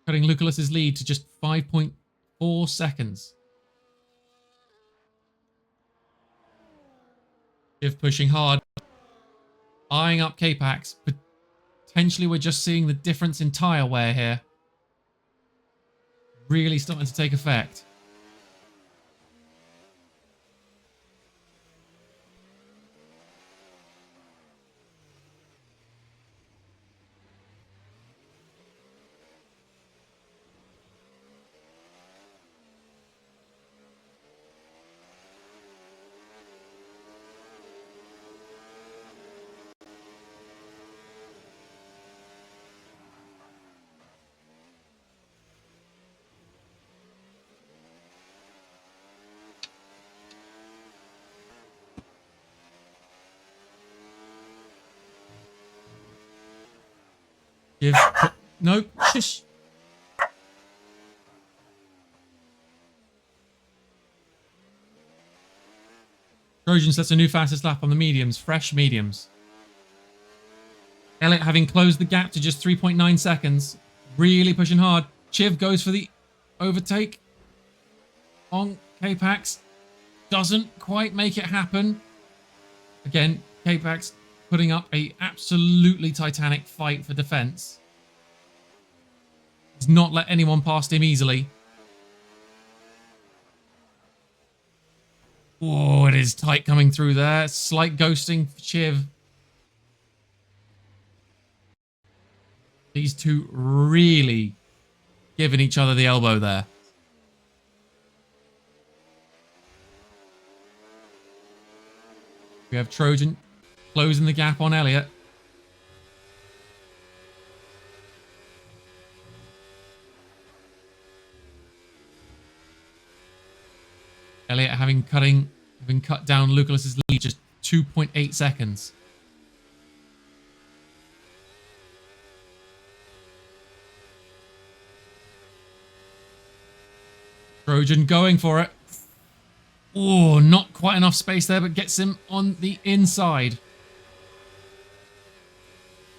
Cutting Luculus's lead to just 5.4 seconds. Shiv pushing hard. Eyeing up K-Pax. Potentially we're just seeing the difference in tyre wear here. Really starting to take effect. Give. No, shush. Trojan sets a new fastest lap on the mediums, fresh mediums. Elliott having closed the gap to just 3.9 seconds. Really pushing hard. Chiv goes for the overtake on K-Pax. Doesn't quite make it happen. Again, K-Pax putting up a absolutely titanic fight for defense. He's not let anyone past him easily. Oh, it is tight coming through there. Slight ghosting for Chiv. These two really giving each other the elbow there. We have Trojan closing the gap on Elliott. Elliott having cut down Lucalus's lead just 2.8 seconds. Trojan going for it. Oh, not quite enough space there, but gets him on the inside.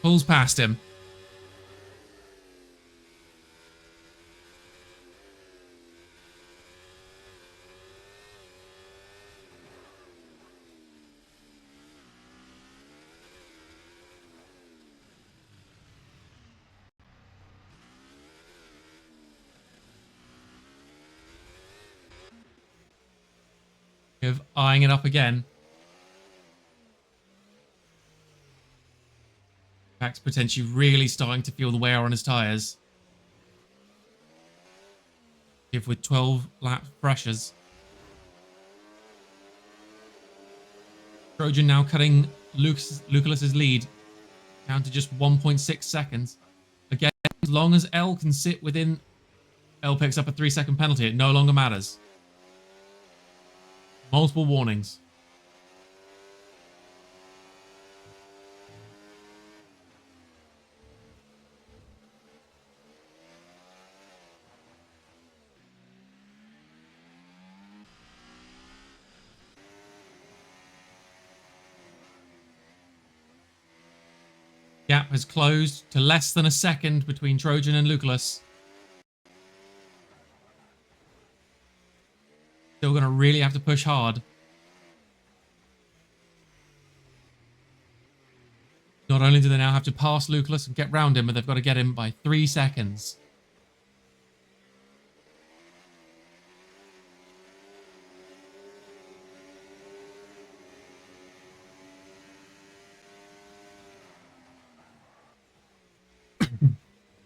Pulls past him. Eyeing it up again. Max potentially really starting to feel the wear on his tyres. Give with 12 lap pressures. Trojan now cutting Lucalus's lead down to just 1.6 seconds. Again, as long as L can sit within... L picks up a 3-second penalty. It no longer matters. Multiple warnings. Gap has closed to less than a second between Trojan and Luculus. Still going to really have to push hard. Not only do they now have to pass Luculus and get round him, but they've got to get him by 3 seconds.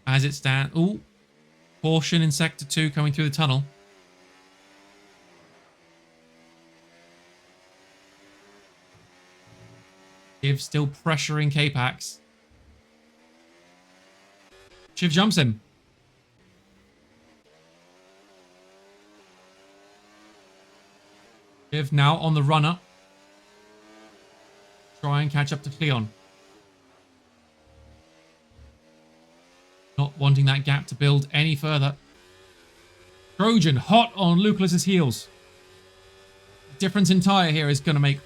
As it stands... Ooh. Caution in Sector 2 coming through the tunnel. Chiv still pressuring K-Pax. Chiv jumps him. Chiv now on the run-up. Try and catch up to Cleon. Not wanting that gap to build any further. Trojan hot on Lucalus's heels. The difference in tyre here is going to make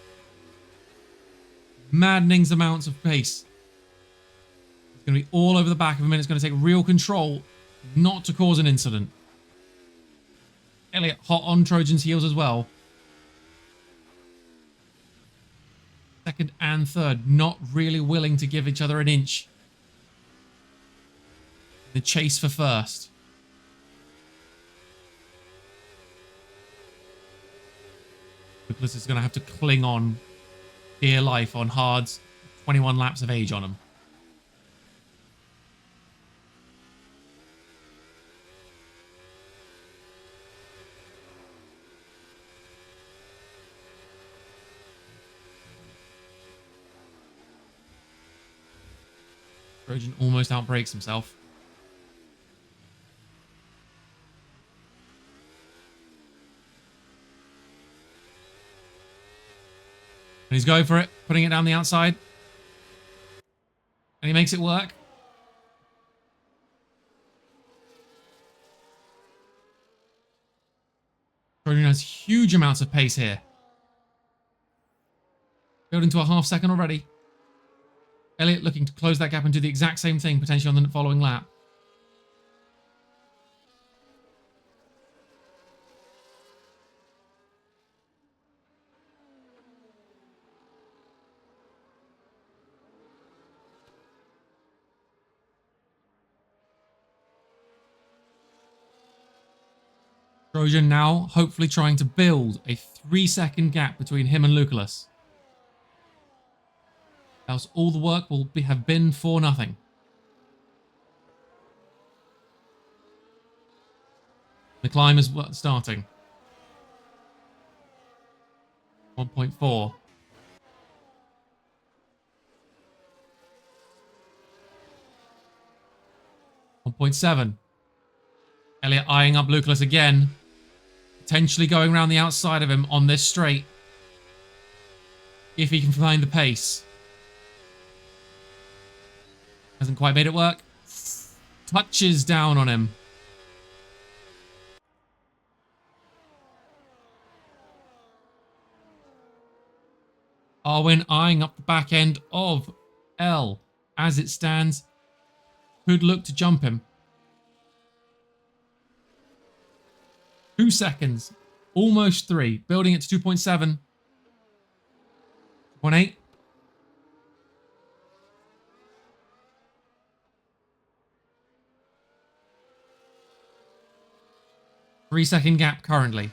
maddening amounts of pace. It's going to be all over the back of him, and it's going to take real control not to cause an incident. Elliott hot on Trojan's heels as well. Second and third, not really willing to give each other an inch. The chase for first. Nicholas is going to have to cling on dear life on Hard's 21 laps of age on him. Trojan almost outbreaks himself. And he's going for it, putting it down the outside. And he makes it work. Trojan has huge amounts of pace here. Building to a half second already. Elliott looking to close that gap and do the exact same thing, potentially on the following lap. Trojan now hopefully trying to build a 3-second gap between him and Lucullus. Else all the work will have been for nothing. The climb is starting. 1.4. 1.7. Elliott eyeing up Lucullus again. Potentially going around the outside of him on this straight. If he can find the pace. Hasn't quite made it work. Touches down on him. Arwen eyeing up the back end of L. As it stands, could look to jump him. 2 seconds. Almost 3. Building it to 2.7. 2.8. Three-second gap currently.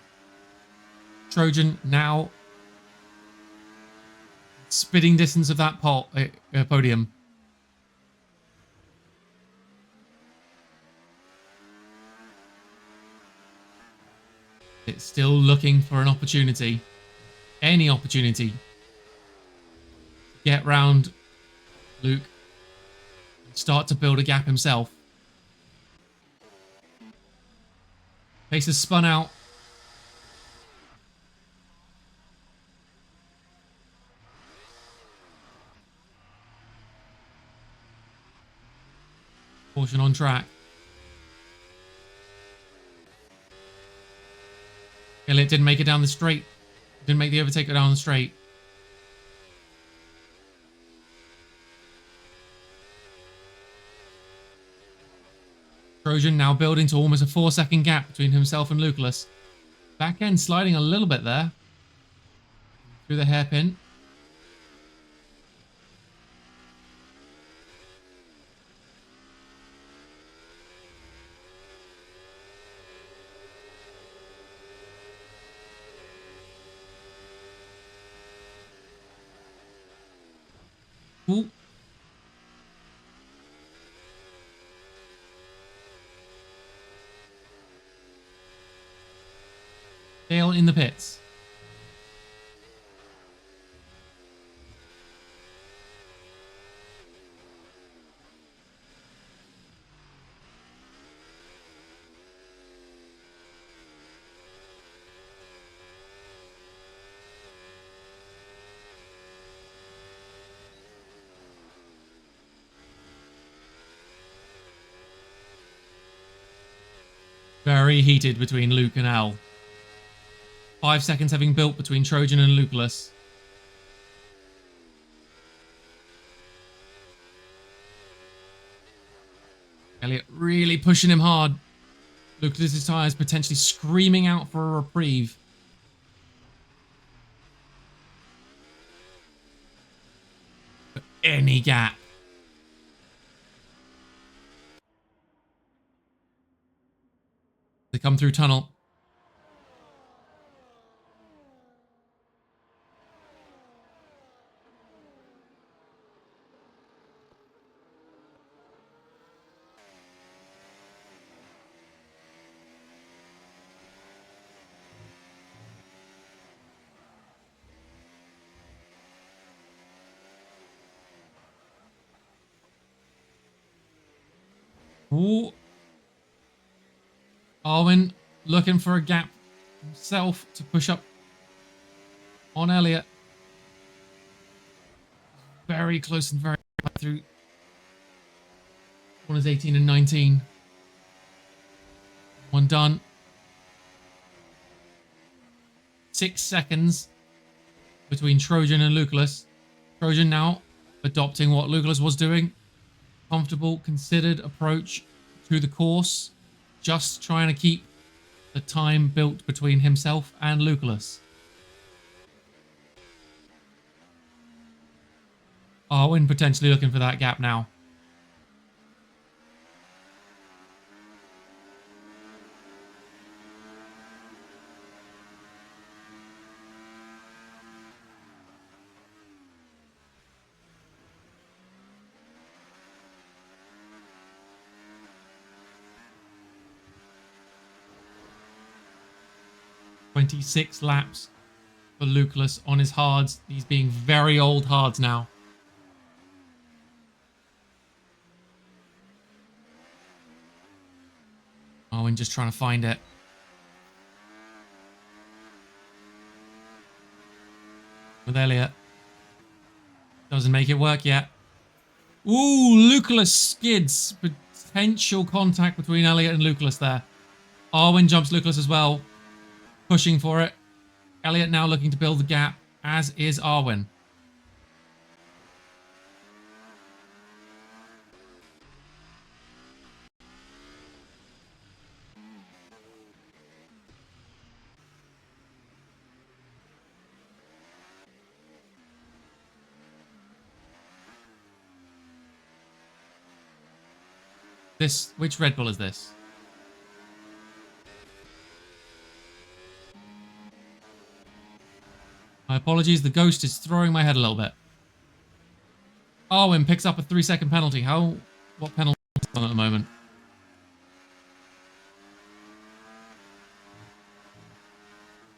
Trojan now spitting distance of that podium. It's still looking for an opportunity. Any opportunity. Get round Luke. Start to build a gap himself. Pace has spun out. Caution on track. Elliott didn't make it down the straight. Didn't make the overtake down the straight. Trojan now building to almost a 4-second gap between himself and Lucullus. Back end sliding a little bit there. Through the hairpin. Ooh. Dale in the pits. Very heated between Luke and Al. 5 seconds having built between Trojan and Lucullus. Elliott really pushing him hard. Lucullus's tyres potentially screaming out for a reprieve. But any gap. They come through tunnel. Ooh. Arwen looking for a gap himself to push up on Elliot. Very close and very through corners 18 and 19. One done. 6 seconds between Trojan and Lucullus. Trojan now adopting what Lucullus was doing. Comfortable, considered approach to the course. Just trying to keep the time built between himself and Lucullus. Arwen potentially looking for that gap now. "26 laps for Lucullus on his hards. He's being very old hards now. Arwen just trying to find it. With Elliot. Doesn't make it work yet. Ooh, Lucullus skids. Potential contact between Elliot and Lucullus there. Arwen jumps Lucullus as well. Pushing for it. Elliot now looking to build the gap, as is Arwen. Which Red Bull is this? My apologies, the ghost is throwing my head a little bit. Arwen picks up a 3-second penalty. What penalty is on at the moment?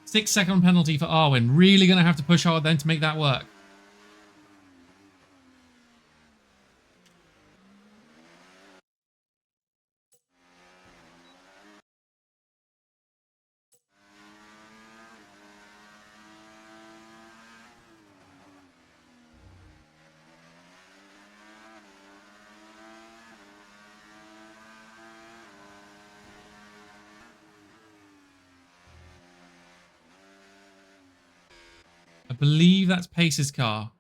Six-second penalty for Arwen. Really going to have to push hard then to make that work. I believe that's Pace's car.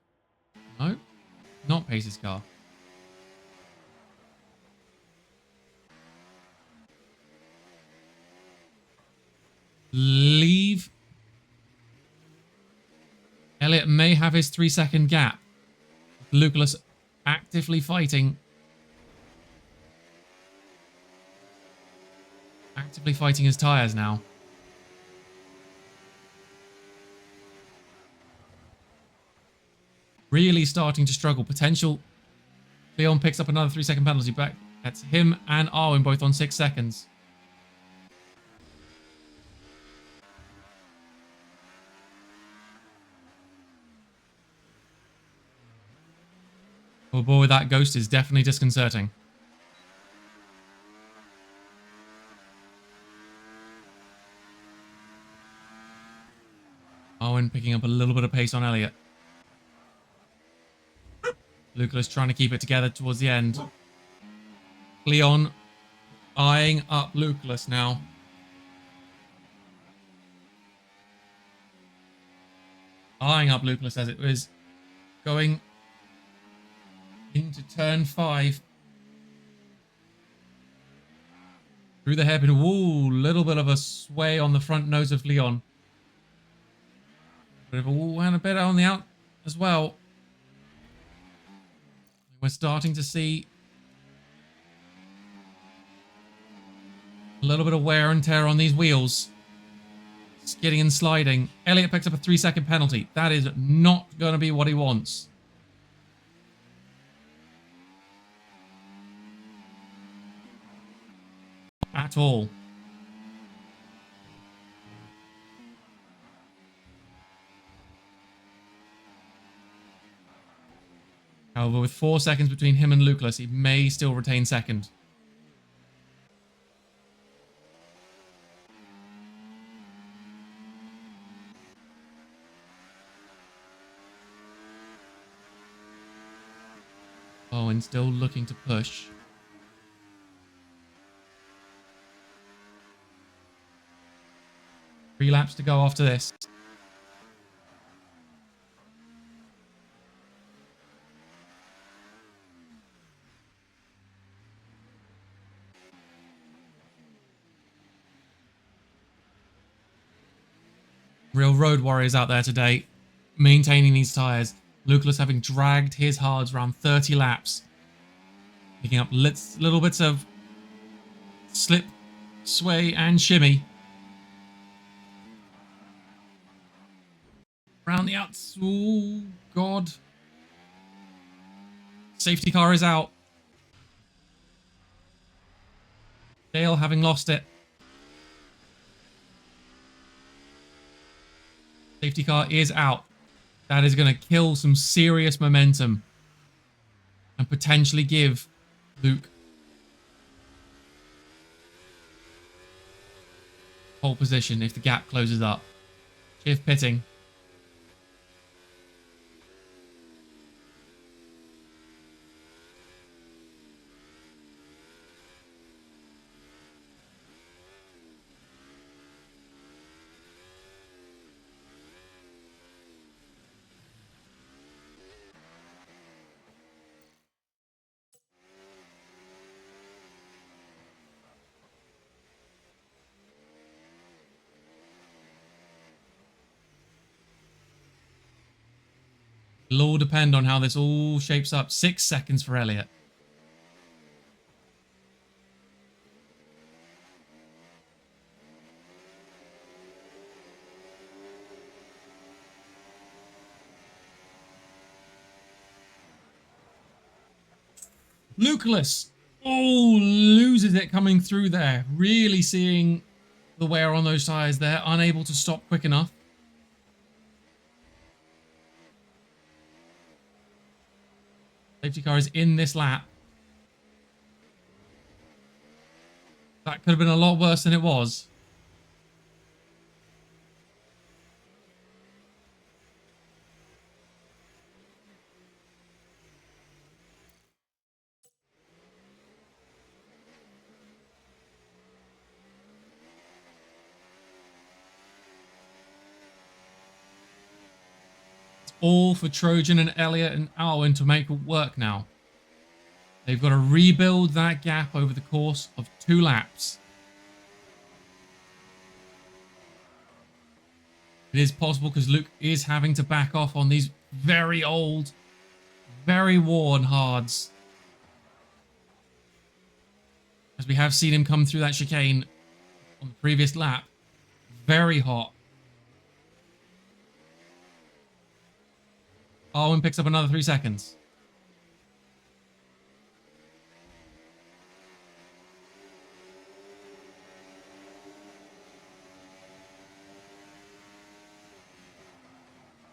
No, not Pace's car. Leave. Elliot may have his 3-second gap. Lucullus actively fighting. Actively fighting his tyres now. Really starting to struggle. Potential. Leon picks up another 3-second penalty back. That's him and Arwen both on 6 seconds. Oh boy, that ghost is definitely disconcerting. Arwen picking up a little bit of pace on Elliot. Lucullus trying to keep it together towards the end. Leon eyeing up Lucullus now. Eyeing up Lucullus as it was going into turn 5. Through the hairpin. Ooh, little bit of a sway on the front nose of Leon. Bit of a woo and a bit on the out as well. We're starting to see A little bit of wear and tear on these wheels. Skidding and sliding. Elliott picks up a 3-second penalty. That is not going to be what he wants. At all. However, with 4 seconds between him and Lucas, he may still retain second. Owen still looking to push. Three laps to go after this. Real road warriors out there today, maintaining these tyres. Lucas having dragged his hards around 30 laps. Picking up little bits of slip, sway, and shimmy. Around the outs. Oh, God. Safety car is out. Dale having lost it. Safety car is out. That is going to kill some serious momentum and potentially give Luke pole position if the gap closes up. Chiv pitting. It'll all depend on how this all shapes up. 6 seconds for Elliott. Lucas. Oh, loses it coming through there. Really seeing the wear on those tyres there. Unable to stop quick enough. Safety car is in this lap. That could have been a lot worse than it was. All for Trojan and Elliott and Alwyn to make it work now. They've got to rebuild that gap over the course of 2 laps. It is possible because Luke is having to back off on these very old, very worn hards. As we have seen him come through that chicane on the previous lap. Very hot. Owen picks up another 3 seconds.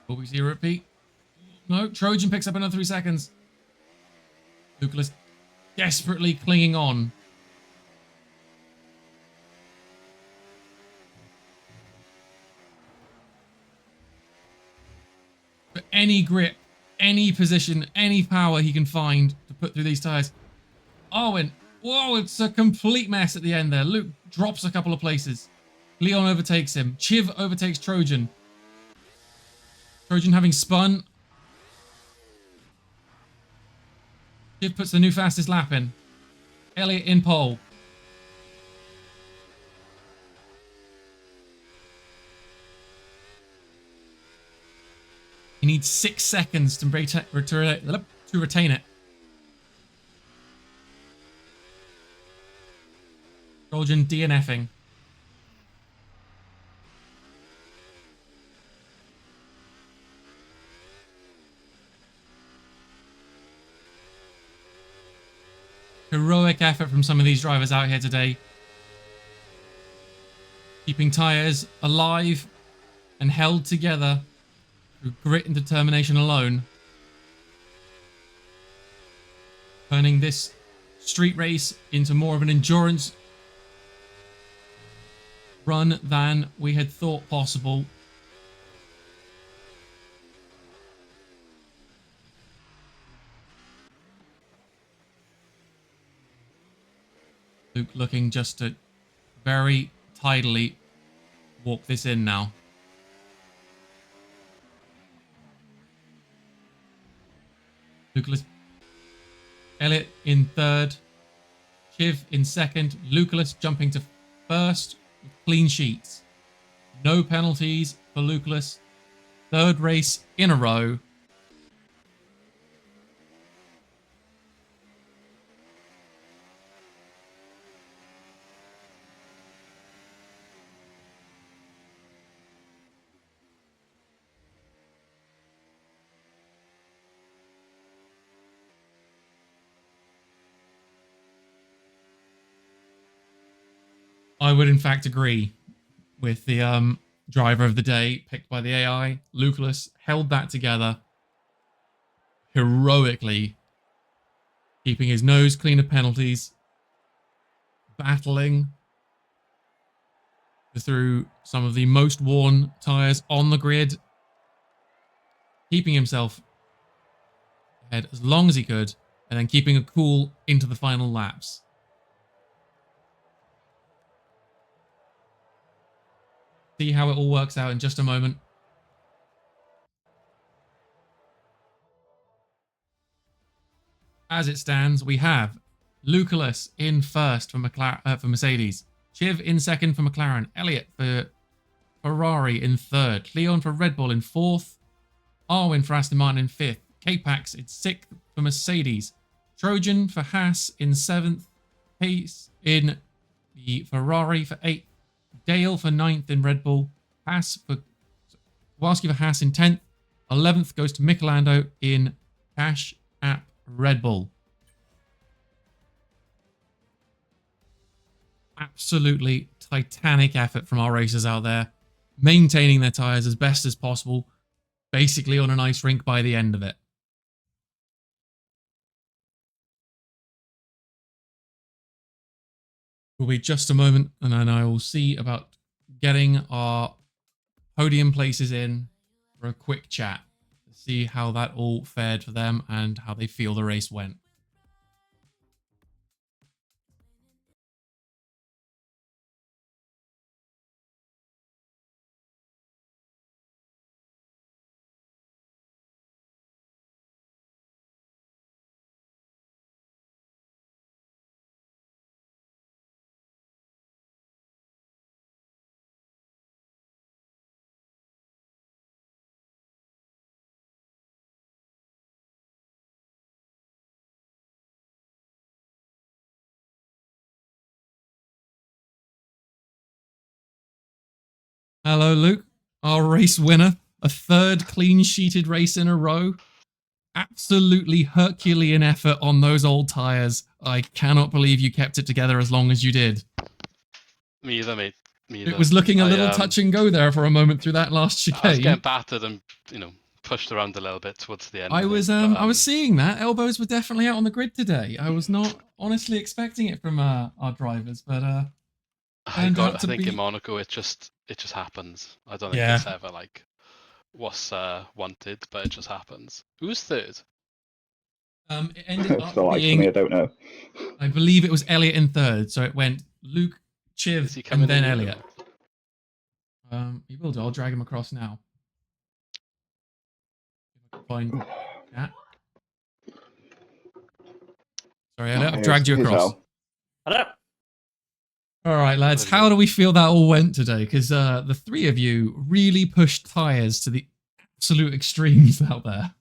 Will we see a repeat? No, Trojan picks up another 3 seconds. Lucas desperately clinging on. But any grip, any position, any power he can find to put through these tyres. Owen, whoa, it's a complete mess at the end there. Luke drops a couple of places. Leon overtakes him. Chiv overtakes Trojan. Trojan having spun. Chiv puts the new fastest lap in. Elliott in pole. He needs 6 seconds to retain it. Trojan DNFing. Heroic effort from some of these drivers out here today. Keeping tyres alive and held together through grit and determination alone. Turning this street race into more of an endurance run than we had thought possible. Luke looking just to very tidily walk this in now. Luke, Elliot in third. Chiv in second. Lucullus jumping to first with clean sheets. No penalties for Lucullus. Third race in a row. I would in fact agree with the driver of the day picked by the AI. Lucullus held that together heroically, keeping his nose clean of penalties, battling through some of the most worn tyres on the grid, keeping himself ahead as long as he could, and then keeping a cool into the final laps. See how it all works out in just a moment. As it stands, we have Lucullus in first for Mercedes, Chiv in second for McLaren, Elliot for Ferrari in third, Leon for Red Bull in fourth, Arwin for Aston Martin in fifth, K-Pax in sixth for Mercedes, Trojan for Haas in seventh, Pace in the Ferrari for eighth, Dale for ninth in Red Bull, Kowalski for Haas in 10th, 11th goes to Michelando in Cash App Red Bull. Absolutely titanic effort from our racers out there, maintaining their tyres as best as possible, basically on an ice rink by the end of it. Will be just a moment, and then I will see about getting our podium places in for a quick chat to see how that all fared for them and how they feel the race went. Hello, Luke, our race winner. A third clean-sheeted race in a row. Absolutely Herculean effort on those old tyres. I cannot believe you kept it together as long as you did. Me either, mate. Me either. It was looking a little touch and go there for a moment through that last chicane. I was getting battered and, pushed around a little bit towards the end. I was seeing that. Elbows were definitely out on the grid today. I was not honestly expecting it from our drivers, but I think in Monaco it just happens. I don't think it's ever like what's wanted, but it just happens. Who's third? It ended up so being, me, I don't know. I believe it was Elliot in third, so it went Luke, Chiv, and then Elliot. He will do. I'll drag him across now. Find that. Sorry, Elliot, I've dragged you across. Hello. All right, lads. How do we feel that all went today? Because the three of you really pushed tyres to the absolute extremes out there.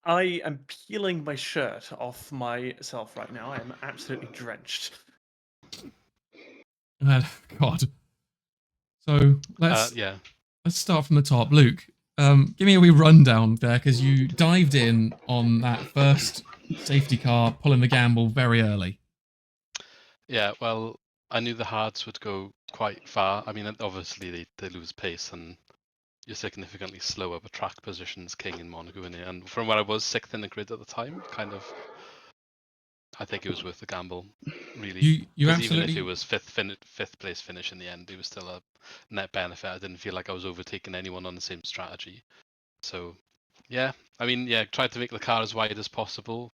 I am peeling my shirt off myself right now. I am absolutely drenched. God. So let's start from the top. Luke, give me a wee rundown there, because you dived in on that first safety car, pulling the gamble very early. Yeah, well, I knew the hards would go quite far. I mean, obviously they lose pace and you're significantly slower, but track position's king in Monaco. And from where I was 6th in the grid at the time, I think it was worth the gamble, really. You Because absolutely... even if it was fifth place finish in the end, it was still a net benefit. I didn't feel like I was overtaking anyone on the same strategy. So, yeah, I mean, tried to make the car as wide as possible.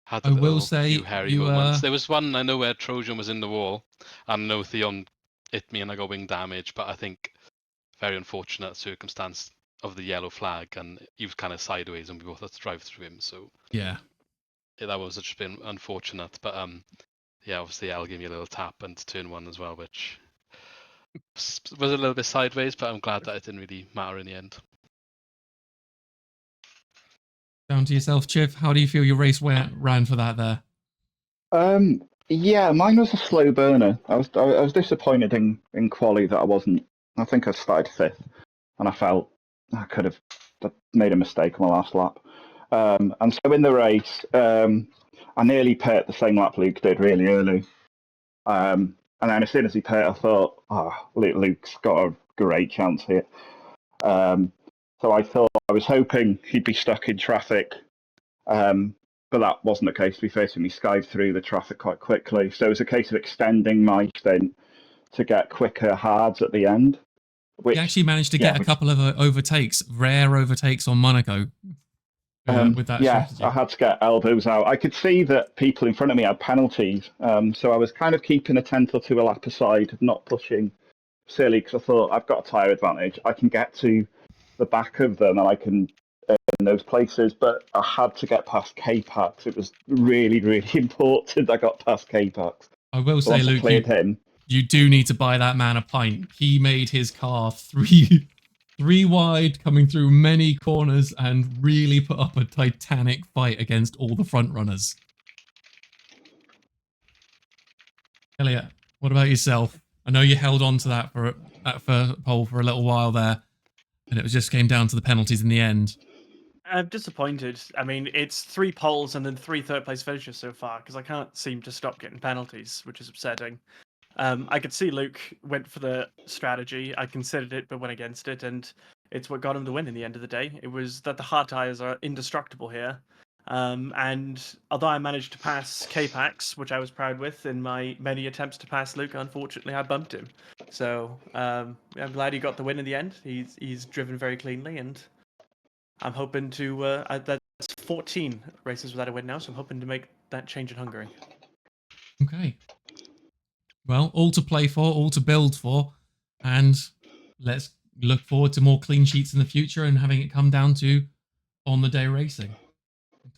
Had I will say few hairy moments. There was one I know where Trojan was in the wall, and no Theon hit me and I got wing damage. But I think very unfortunate circumstance of the yellow flag, and he was kind of sideways, and we both had to drive through him. So yeah, that was just been unfortunate. But obviously Al gave me a little tap and turn 1 as well, which was a little bit sideways. But I'm glad that it didn't really matter in the end. Down to yourself, Chiv. How do you feel your race ran for that there? Yeah, mine was a slow burner. I was disappointed in quali that I wasn't. I think I started 5th, and I felt I could have made a mistake on my last lap. And so in the race, I nearly pit the same lap Luke did really early. And then as soon as he pit, I thought, Luke's got a great chance here. So I was hoping he'd be stuck in traffic, but that wasn't the case. To be fair to me, skived through the traffic quite quickly. So it was a case of extending my stint to get quicker hards at the end. He actually managed to get a couple of overtakes, rare overtakes on Monaco. With that strategy. I had to get elbows out. I could see that people in front of me had penalties, so I was kind of keeping a 10th or 2 a lap aside, not pushing silly, because I thought I've got a tyre advantage. I can get to the back of them and I can in those places, but I had to get past K-Pax. It was really, really important I got past K-Pax. I will say, Luke, you do need to buy that man a pint. He made his car three wide, coming through many corners, and really put up a titanic fight against all the front runners. Elliot, what about yourself? I know you held on to that first pole for a little while there, and it just came down to the penalties in the end. I'm disappointed. I mean, it's 3 poles and then 3 third-place finishes so far, because I can't seem to stop getting penalties, which is upsetting. I could see Luke went for the strategy. I considered it, but went against it, and it's what got him the win in the end of the day. It was that the hard tires are indestructible here. And although I managed to pass K-Pax, which I was proud with in my many attempts to pass Luke, unfortunately I bumped him. So I'm glad he got the win in the end. He's driven very cleanly, and I'm hoping to. That's 14 races without a win now, so I'm hoping to make that change in Hungary. Okay. Well, all to play for, all to build for, and let's look forward to more clean sheets in the future and having it come down to on the day racing.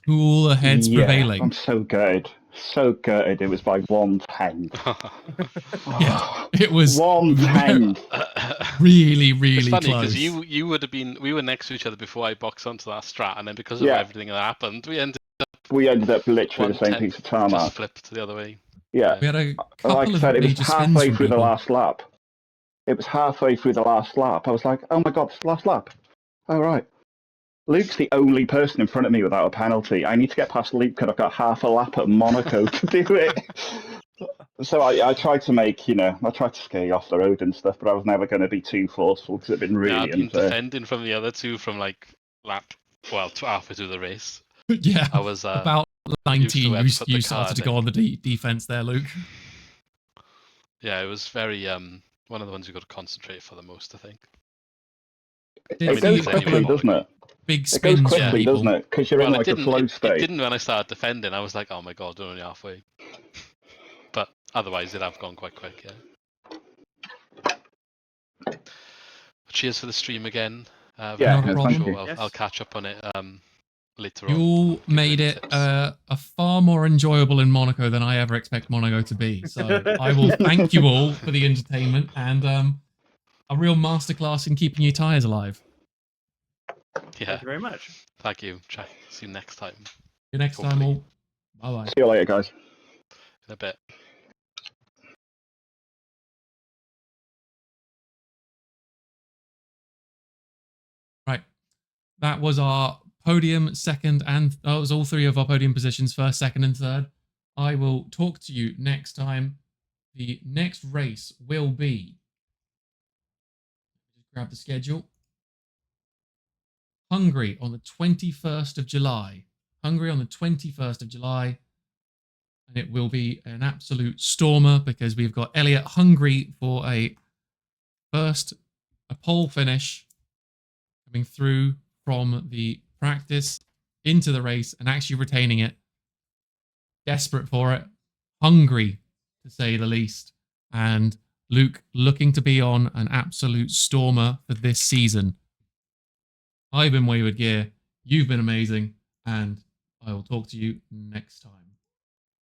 Cooler heads prevailing. I'm so good. So good. It was by 1/10. Yeah, it was 1/10. Really, really it's funny close. Because we were next to each other before I boxed onto that strat, and then because of everything that happened, we ended up literally the same piece of tarmac. Just flipped the other way. Yeah. We had a couple like I said, it was halfway through the last lap. It was halfway through the last lap. I was like, oh my God, it's the last lap. Oh, right. Luke's the only person in front of me without a penalty. I need to get past Luke because I've got half a lap at Monaco to do it. So I tried to I tried to scare you off the road and stuff, but I was never going to be too forceful because it'd been really unfair. I've been defending from the other two from halfway through the race. Yeah, I was about 19. You started to go on the defense there, Luke. Yeah, it was very one of the ones you got to concentrate for the most, I think. It goes quickly, doesn't it? Big spins. It goes quickly, doesn't it? Because you're in a flow state. It didn't when I started defending. I was like, oh my God, we're only halfway. But otherwise, it'd have gone quite quick, yeah. Cheers for the stream again. Not a problem. Sure I'll catch up on it later on. You made it a far more enjoyable in Monaco than I ever expect Monaco to be. So I will thank you all for the entertainment and a real masterclass in keeping your tyres alive. Yeah. Thank you very much. Thank you. See you next time. See you next time all. Bye-bye. See you later, guys. In a bit. that was our podium, second, and that was all three of our podium positions, first, second, and third. I will talk to you next time. The next race will be, just grab the schedule, Hungary on the 21st of July. Hungary on the 21st of July. And it will be an absolute stormer because we've got Elliot hungry for a pole finish, coming through from the practice into the race and actually retaining it. Desperate for it. Hungry, to say the least. And Luke looking to be on an absolute stormer for this season. I've been Wayward Gear. You've been amazing. And I will talk to you next time.